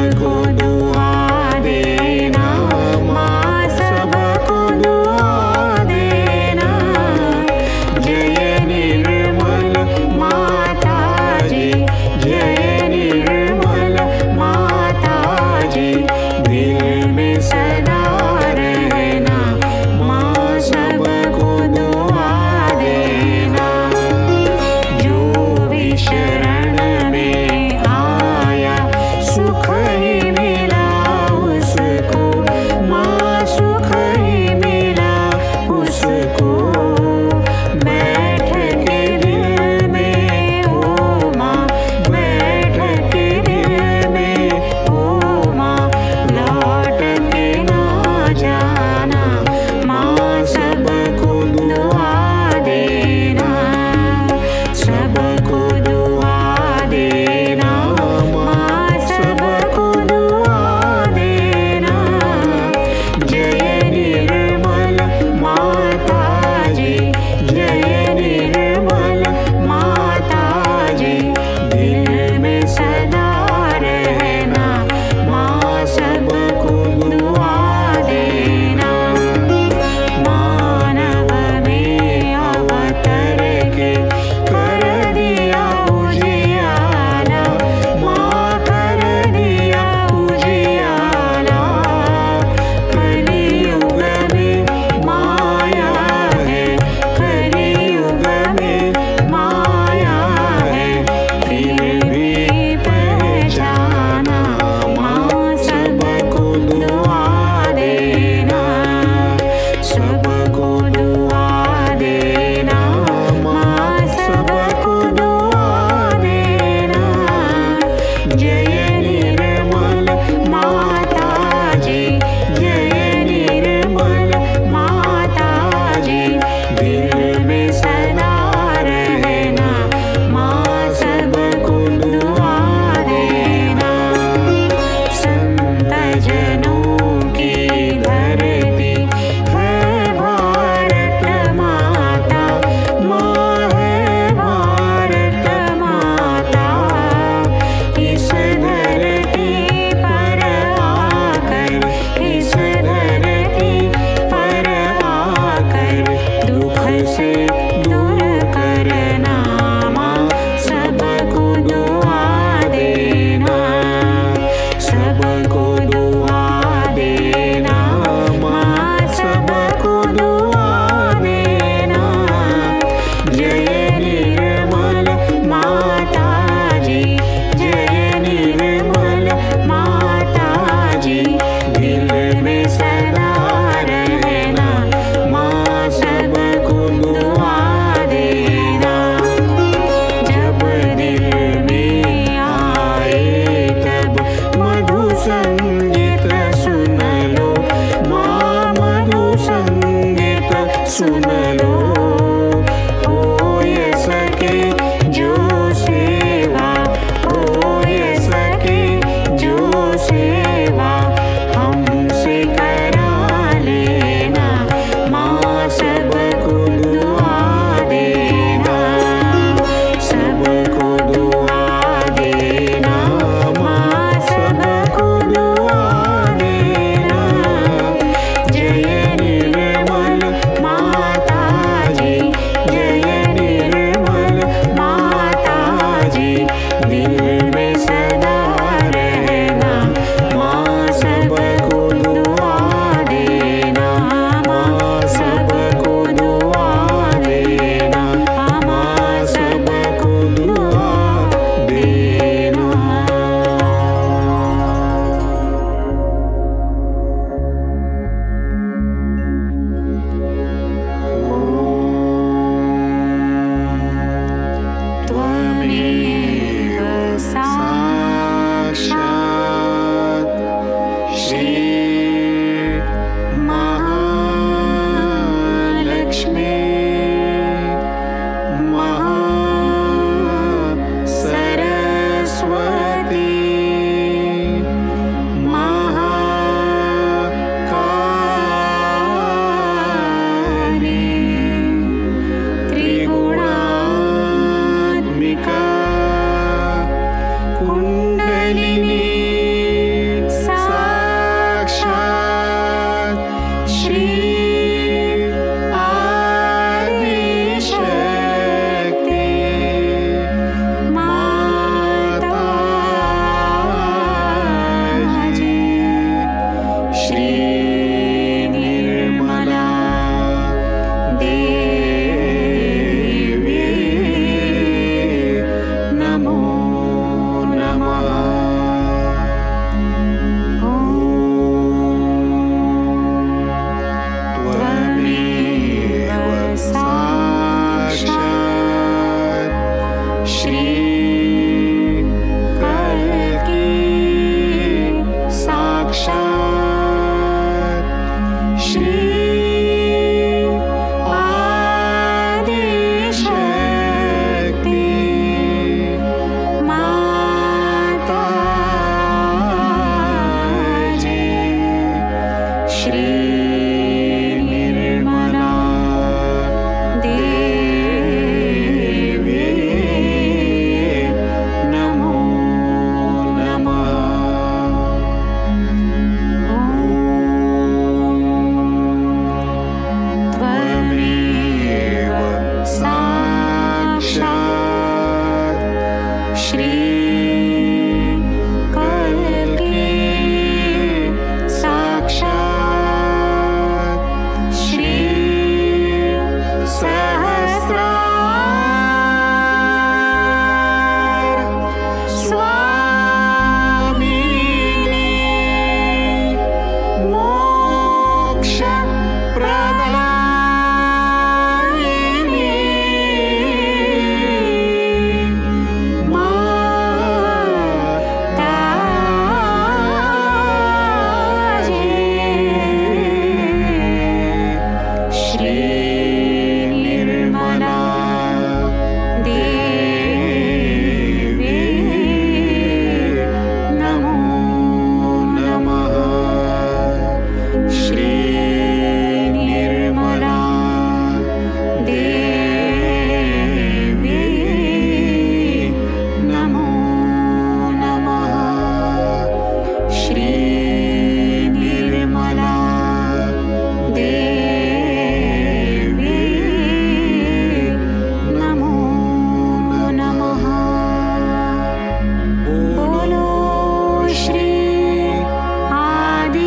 सबको दुआ देना, माँ सबको दुआ देना। जय निर्मल माता जी, जय निर्मल माता जी, दिल में सदा रहना, माँ सबको दुआ देना। जो भी शरण में आया सुख ही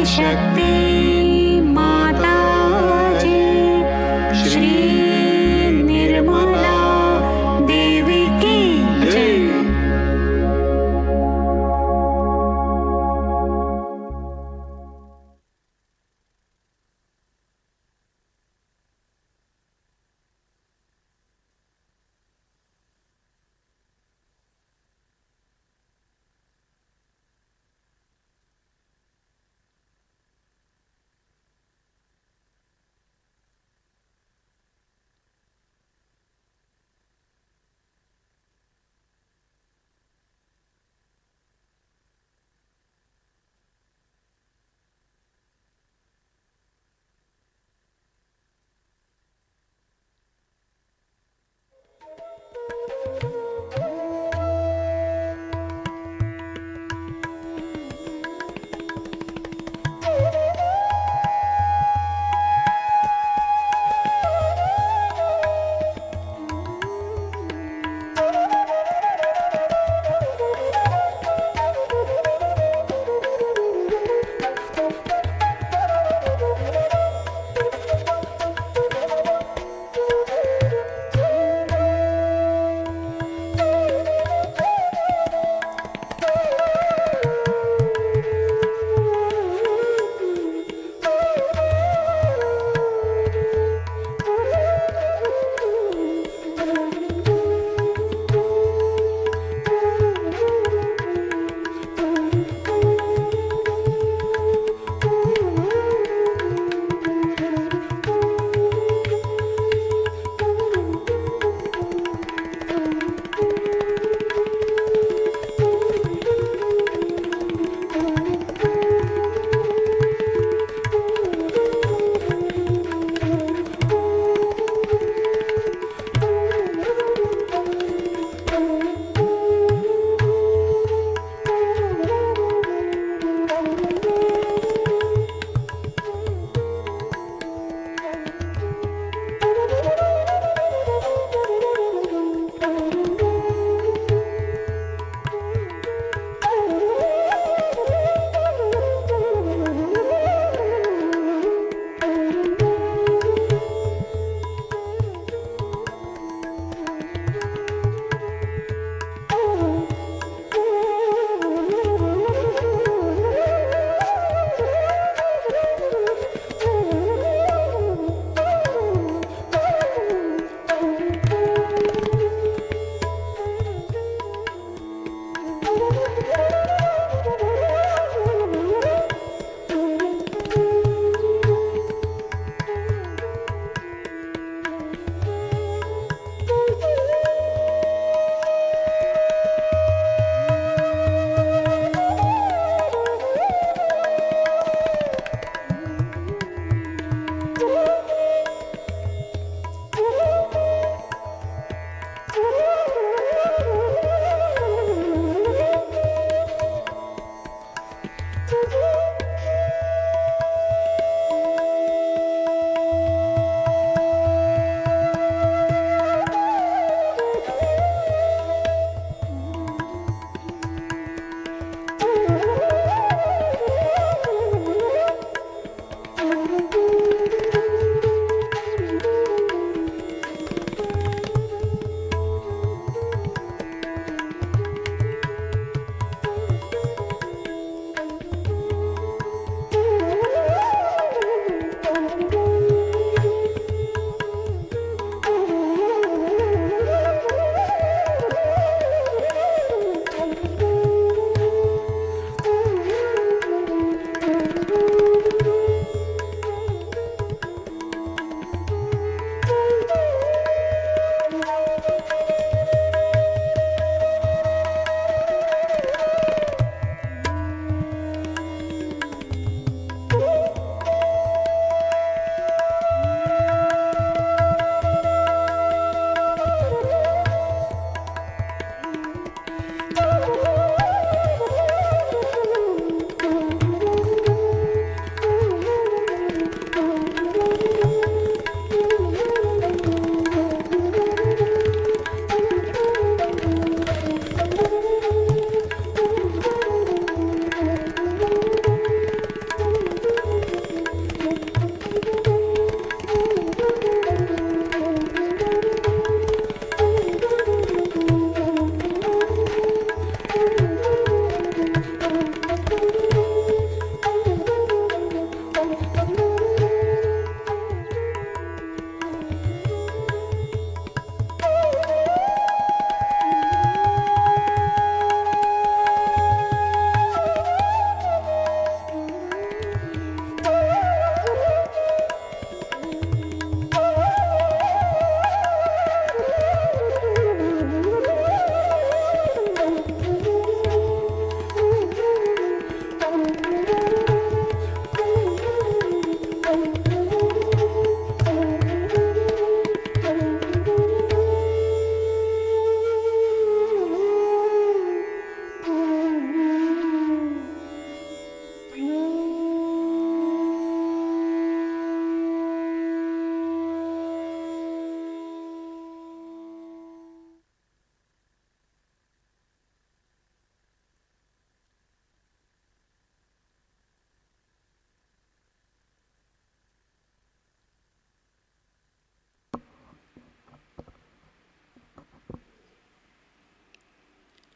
शक्ति माताजी, श्री निर्मला देवी की जय।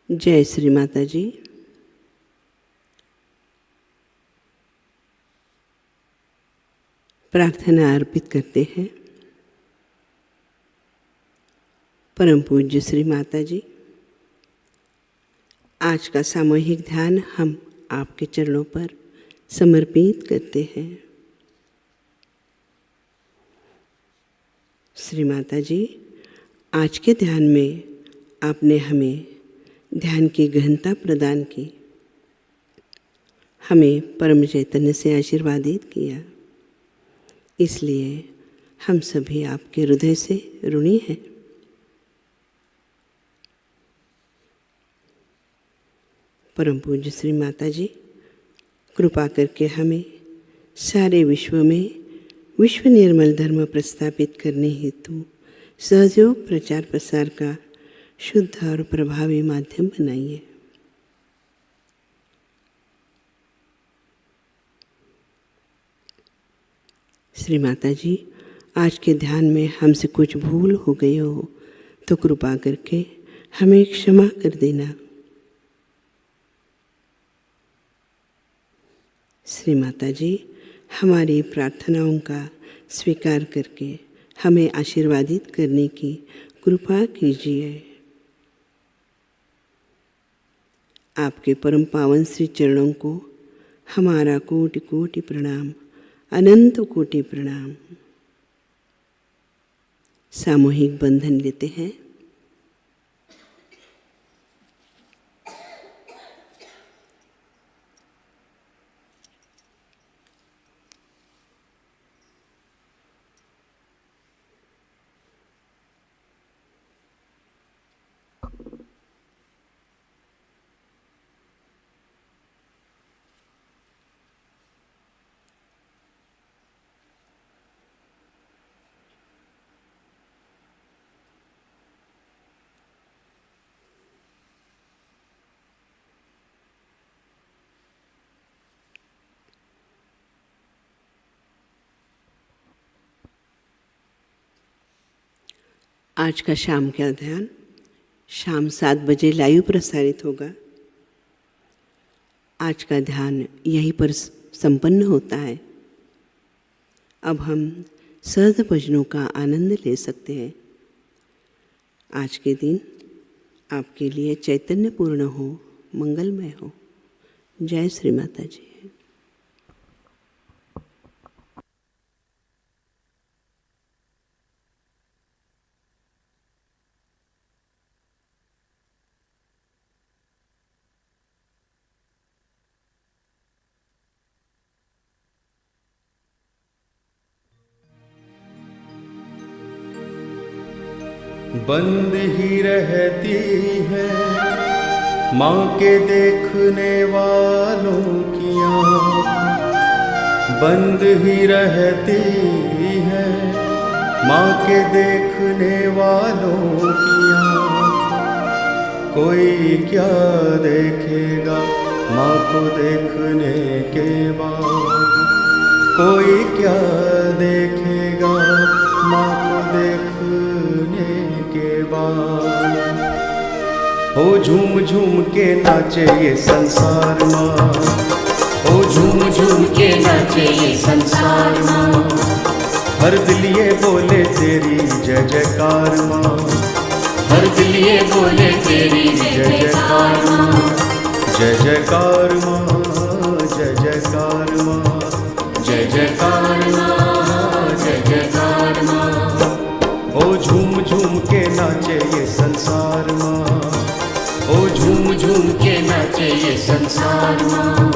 जय श्री माता जी। प्रार्थना अर्पित करते हैं। परम पूज्य श्री माता जी, आज का सामूहिक ध्यान हम आपके चरणों पर समर्पित करते हैं। श्री माता जी, आज के ध्यान में आपने हमें ध्यान की गहनता प्रदान की, हमें परम चैतन्य से आशीर्वादित किया, इसलिए हम सभी आपके हृदय से ऋणी हैं। परम पूज्य श्री माता जी, कृपा करके हमें सारे विश्व में विश्व निर्मल धर्म प्रस्थापित करने हेतु सहयोग प्रचार प्रसार का शुद्ध और प्रभावी माध्यम बनाइए। श्री माता जी, आज के ध्यान में हमसे कुछ भूल हो गई हो तो कृपा करके हमें क्षमा कर देना। श्री माता जी, हमारी प्रार्थनाओं का स्वीकार करके हमें आशीर्वादित करने की कृपा कीजिए। आपके परम पावन श्री चरणों को हमारा कोटि कोटि प्रणाम, अनंत कोटि प्रणाम। सामूहिक बंधन लेते हैं। आज का शाम का ध्यान शाम 7 बजे लाइव प्रसारित होगा। आज का ध्यान यहीं पर संपन्न होता है। अब हम सहज भजनों का आनंद ले सकते हैं। आज के दिन आपके लिए चैतन्यपूर्ण हो, मंगलमय हो। जय श्री माता जी। बंद ही रहती है माँ के देखने वालों की आँख, बंद ही रहती है माँ के देखने वालों की आँख। कोई क्या देखेगा माँ को देखने के बाद, कोई क्या देखेगा माँ को देखने के बाद। हो झूम झूम के नाचे ये संसार माँ, हो झूम झूम के नाचे ये संसार माँ। हर दिल ये बोले तेरी जय जयकार माँ, हर दिल ये बोले तेरी जय जयकार माँ। जय जयकार माँ, जय जयकार माँ, जय जयकार माँ, जय जयकार माँ। ओ झूम झूम के नाचे ये संसार माँ, ओ झूम झूम के नाचे ये संसार माँ।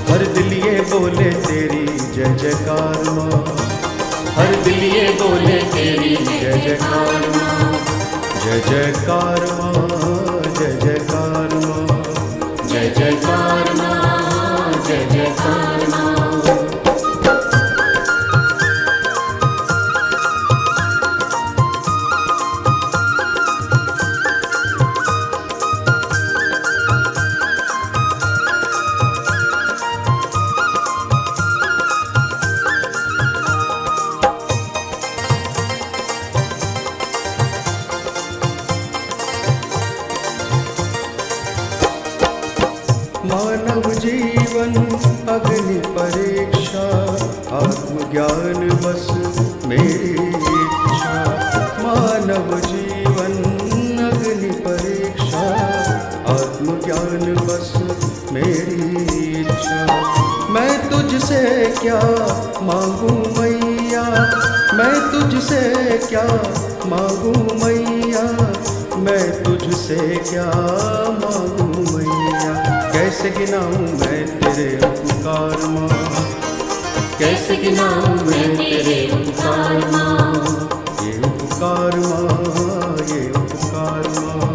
हर दिल ये बोले तेरी जय जयकार माँ, हर दिल ये बोले तेरी जय जयकार माँ। जय जयकार माँ, जय जयकार माँ, जय जयकार माँ, जय जयकार माँ। अग्नि परीक्षा, आत्मज्ञान बस मेरी इच्छा। मानव जीवन अग्नि परीक्षा, आत्मज्ञान बस मेरी इच्छा। मैं तुझसे क्या मांगू मैया, मैं तुझसे क्या मांगू मैया, मैं तुझसे क्या मांगू मैया। कैसे गिनाऊं मैं तेरे उपकार माँ, कैसे गिनाऊं मैं तेरे उपकार माँ। ये उपकार माँ, ये उपकार माँ,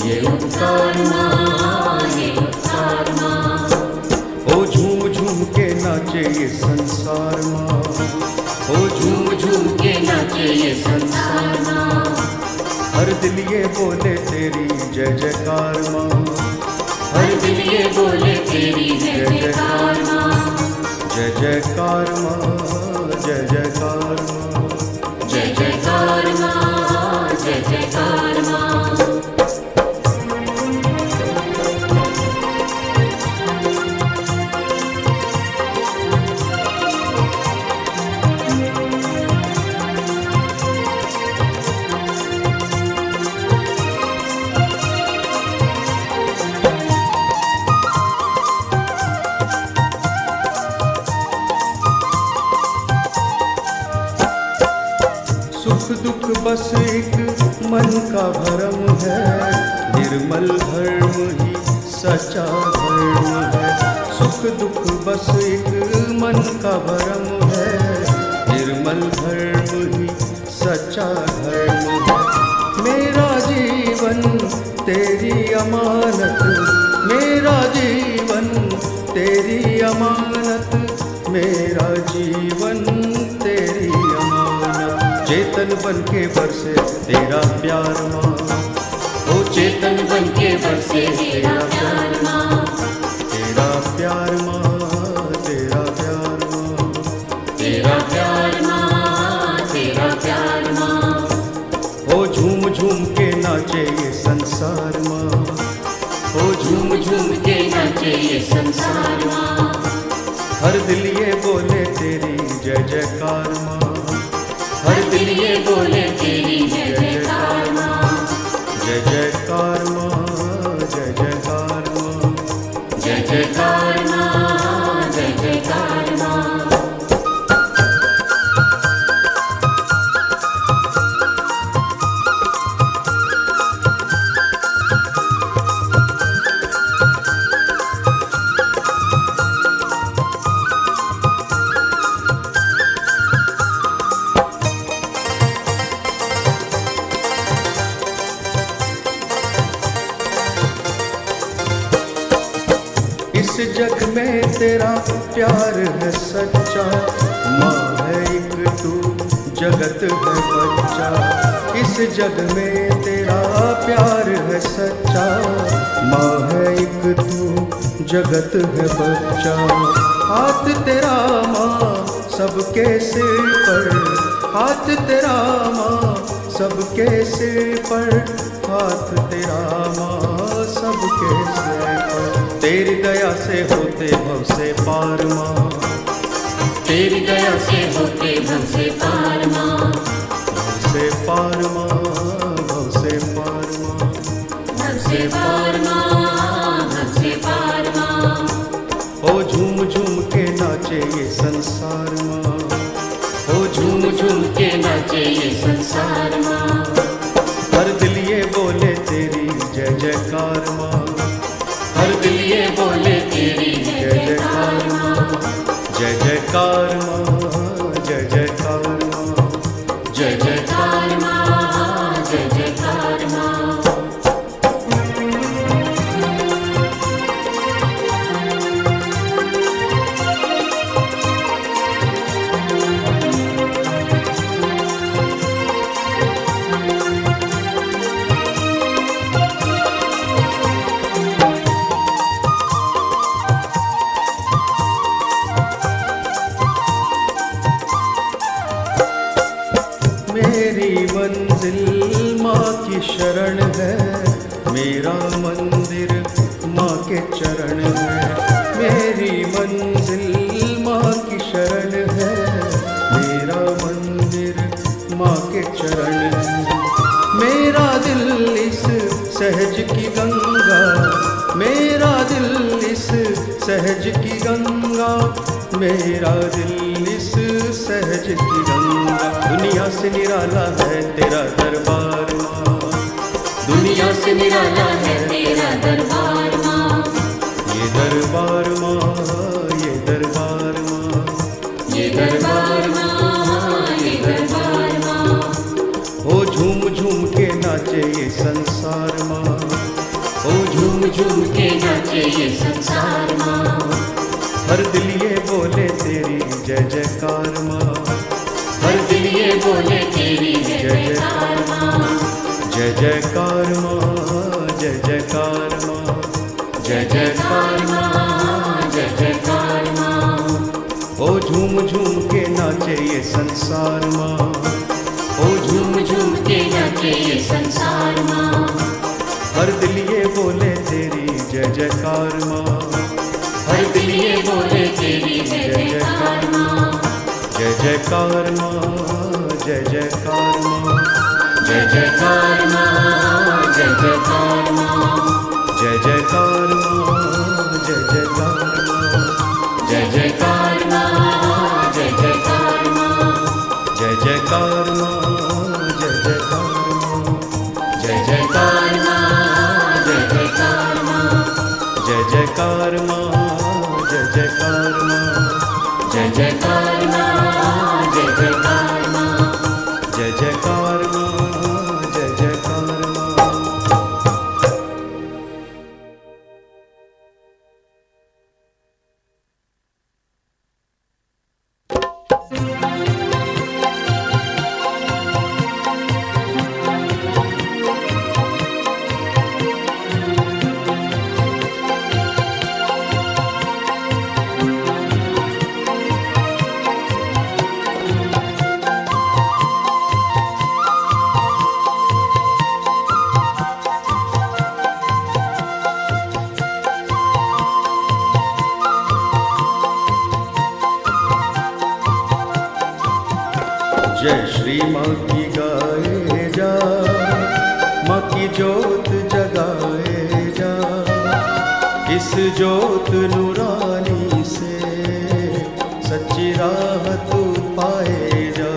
ये उपकार माँ, ये उपकार माँ। ओ झूम झूम के नाचे ये संसार माँ, ओ झूम झूम के नाचे ये संसार माँ। हर दिल ये बोले तेरी जय जयकार माँ, हर दिल ये बोले तेरी जय जयकार माँ। जय जयकार माँ, जय जयकार माँ, जय जयकार माँ, जय जयकार माँ। सुख दुख बस एक मन का भरम है, निर्मल धर्म ही सच्चा धर्म है। सुख दुख बस एक मन का भरम है, निर्मल धर्म ही सच्चा धर्म है। मेरा जीवन तेरी अमानत, मेरा जीवन तेरी अमानत, मेरा जीवन तेरी अमानत। चेतन बन के बरसे तेरा प्यार माँ, ओ चेतन बन के बरसे तेरा प्यार माँ। तेरा प्यार माँ, तेरा प्यार माँ, तेरा प्यार माँ, तेरा प्यार माँ। ओ झूम झूम के नाचे ये संसार माँ, ओ झूम झूम के नाचे ये संसार माँ। हर दिल ये बोले तेरी जय जयकार माँ, हर दिल ये बोले तेरी जय जयकार माँ। जय जयकार माँ, जय जयकार माँ, जय जयकार माँ, जय जयकार माँ। इस जग में तेरा प्यार है सच्चा, माँ है एक तू जगत है बच्चा। इस जग में तेरा प्यार है सच्चा, माँ है एक तू जगत है बच्चा। हाथ तेरा माँ सबके सिर पर, हाथ तेरा माँ सबके सिर पर, हाथ तेरा माँ सबके सिर पर। तेरी दया से होते भव से पार माँ, तेरी दया से होते भव से पार माँ। भव से पार माँ, भव से पार माँ, भव से पार माँ, भव से पार माँ। ओ झूम झूम के नाचे ये संसार माँ, ओ झूम झूम के नाचे ये संसार माँ। हर दिल ये बोले तेरी जय जयकार माँ, हर दिल ये बोले तेरी जय जयकार माँ। जय जयकार माँ, जय जयकार माँ, जय जयकार माँ, जय जयकार माँ। सहज की गंगा, मेरा दिल इस सहज की गंगा, मेरा दिल इस सहज की गंगा। दुनिया से निराला है तेरा दरबार माँ, दुनिया से निराला है तेरा दरबार माँ, ये दरबार माँ, ये दरबार माँ, ये दरबार माँ, ये दरबार माँ। ओ झूम झूम के नाचे ये संसार माँ, ओ झूम झूम के नाचे ये संसार माँ, हर दिल ये बोले तेरी जय जयकार माँ, हर दिल ये बोले तेरी जय जयकार माँ, जय जयकार माँ, जय जयकार माँ, जय जयकार माँ, जय जयकार माँ। ओ झूम झूम के नाचे ये संसार माँ, ओ झूम झूम के नाचे ये संसार माँ, हर दिल ये बोले तेरी जय जयकार माँ, हर दिल ये बोले तेरी जय जयकार माँ, जय जयकार माँ, जय जयकार माँ, जय जयकार माँ, जय जयकार माँ, जय जयकार माँ, जय जयकार माँ, जय जयकार माँ, जय जयकार माँ, जय जयकार माँ, जय जयकार माँ, जय जयकार माँ, जय जयकार माँ, जय जयकार माँ, जय जयकार माँ, जय जयकार माँ, जय जयकार माँ, जय जयकार माँ, जय जयकार माँ। जय श्री माँ की गाए जा, माँ की जोत जगाए जा, इस जोत नूरानी से सच्ची राह तू पाए जा।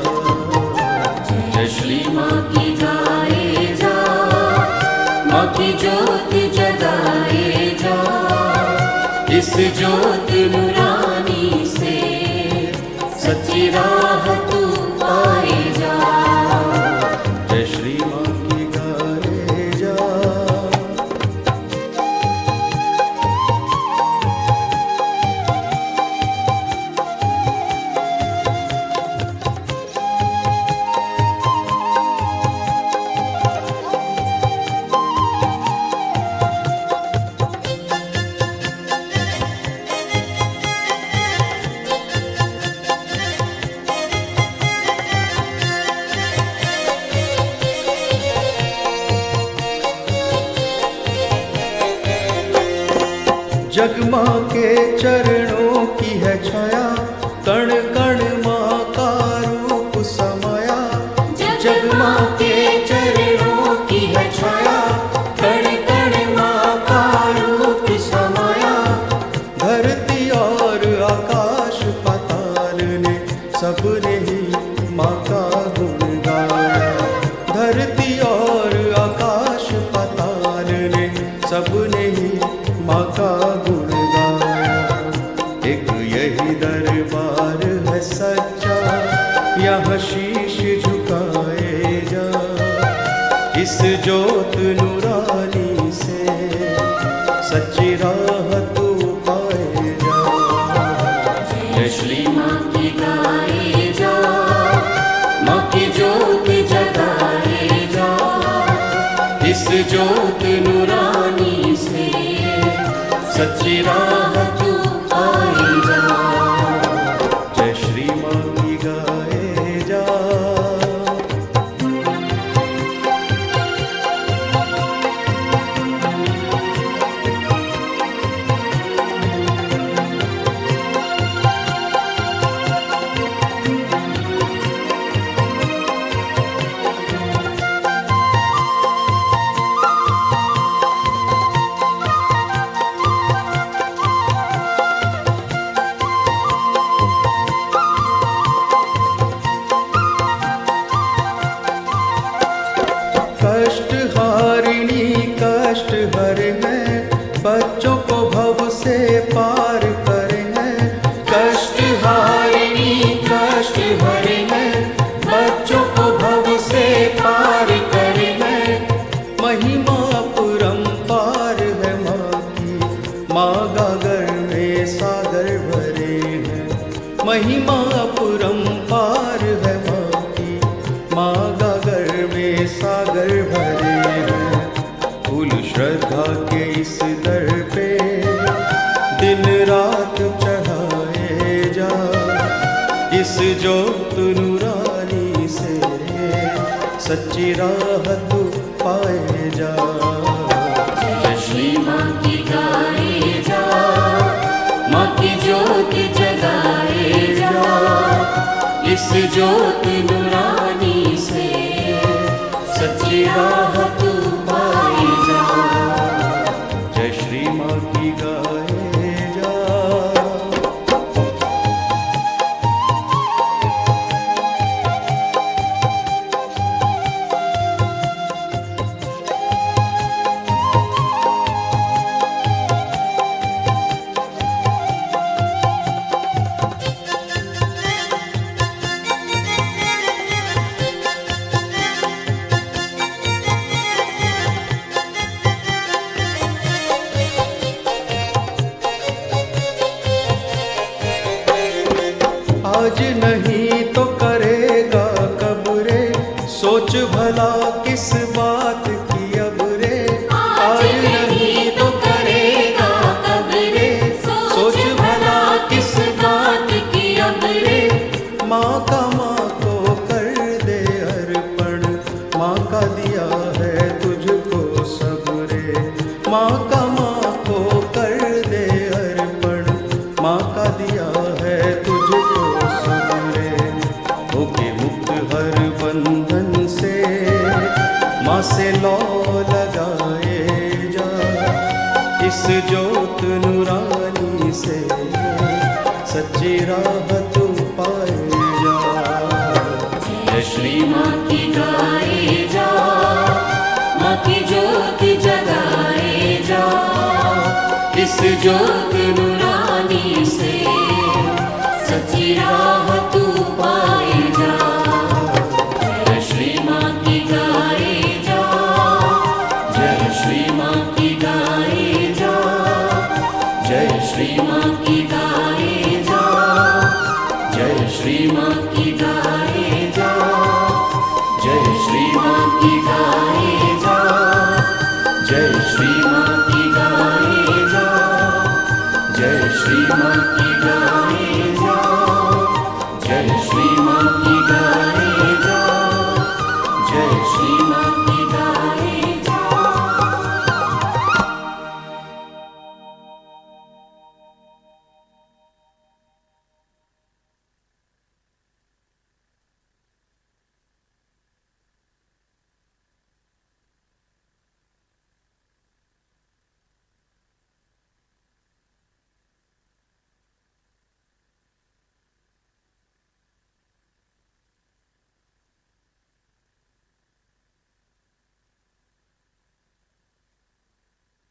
जय श्री माँ की गाए जा, माँ की जोत जगाए जा, इस जोत नूरानी से सच्ची राह तू पाए जा। जय श्री माँ की गाए जा। जग माँ के चरणों की है छाया, कण कण माँ का रूप समाया। जग माँ के चरणों की है छाया, कण कण माँ का रूप समाया। धरती और आकाश पाताल ने सबने ही माँ का गुण गाया। धरती और आकाश पाताल ने सबने ही माँ का गुण गाया। एक यही दरबार है सच्चा, यहाँ शीश झुकाए जा, इस जोत नूरानी से सच्ची राह तू पाए जा। जय श्री माँ की गाए जा, माँ की जोत जगाए जा, इस जोत नूरानी से सच्ची राह तू पाए जा। जय श्री माँ की गाए जा। महिमा अपरंपार है माँ की। माँ गागर में सागर भरे हैं, फूल श्रद्धा के इस दर पे दिन रात चढ़ाए जा। इस जोत नूरानी से सच्ची राह तू पाए जा। श्री माँ की गाए जा, माँ की ज्योत जगाए जा। इस ज्योत नूरानी से सच्ची राह तू पाए जा। जय श्री माँ की गाए जा। आज नहीं तो करेगा कब रे, सोच भला किस बात की अब रे। आज नहीं तो करेगा कब रे, सोच भला किस बात की अब रे। माँ का माँ को कर दे अर्पण, माँ का दिया है तुझको सब रे। माँ का माँ को कर दे अर्पण, माँ का दिया है तुझको सब रे। होके मुक्त हर बंधन से, माँ से लौ लगाए जा। इस ज्योत नूरानी से सच्ची राह तू पाए जा। जय श्री माँ की गाए जा, माँ की ज्योत जगाए जा। इस ज्योत नूरानी से सच्ची राह तू पाए जा। जय श्री माँ की गाए जा, जय श्री माँ की गाए जा। जय श्री माँ की गाए जा, जय श्री माँ की गाए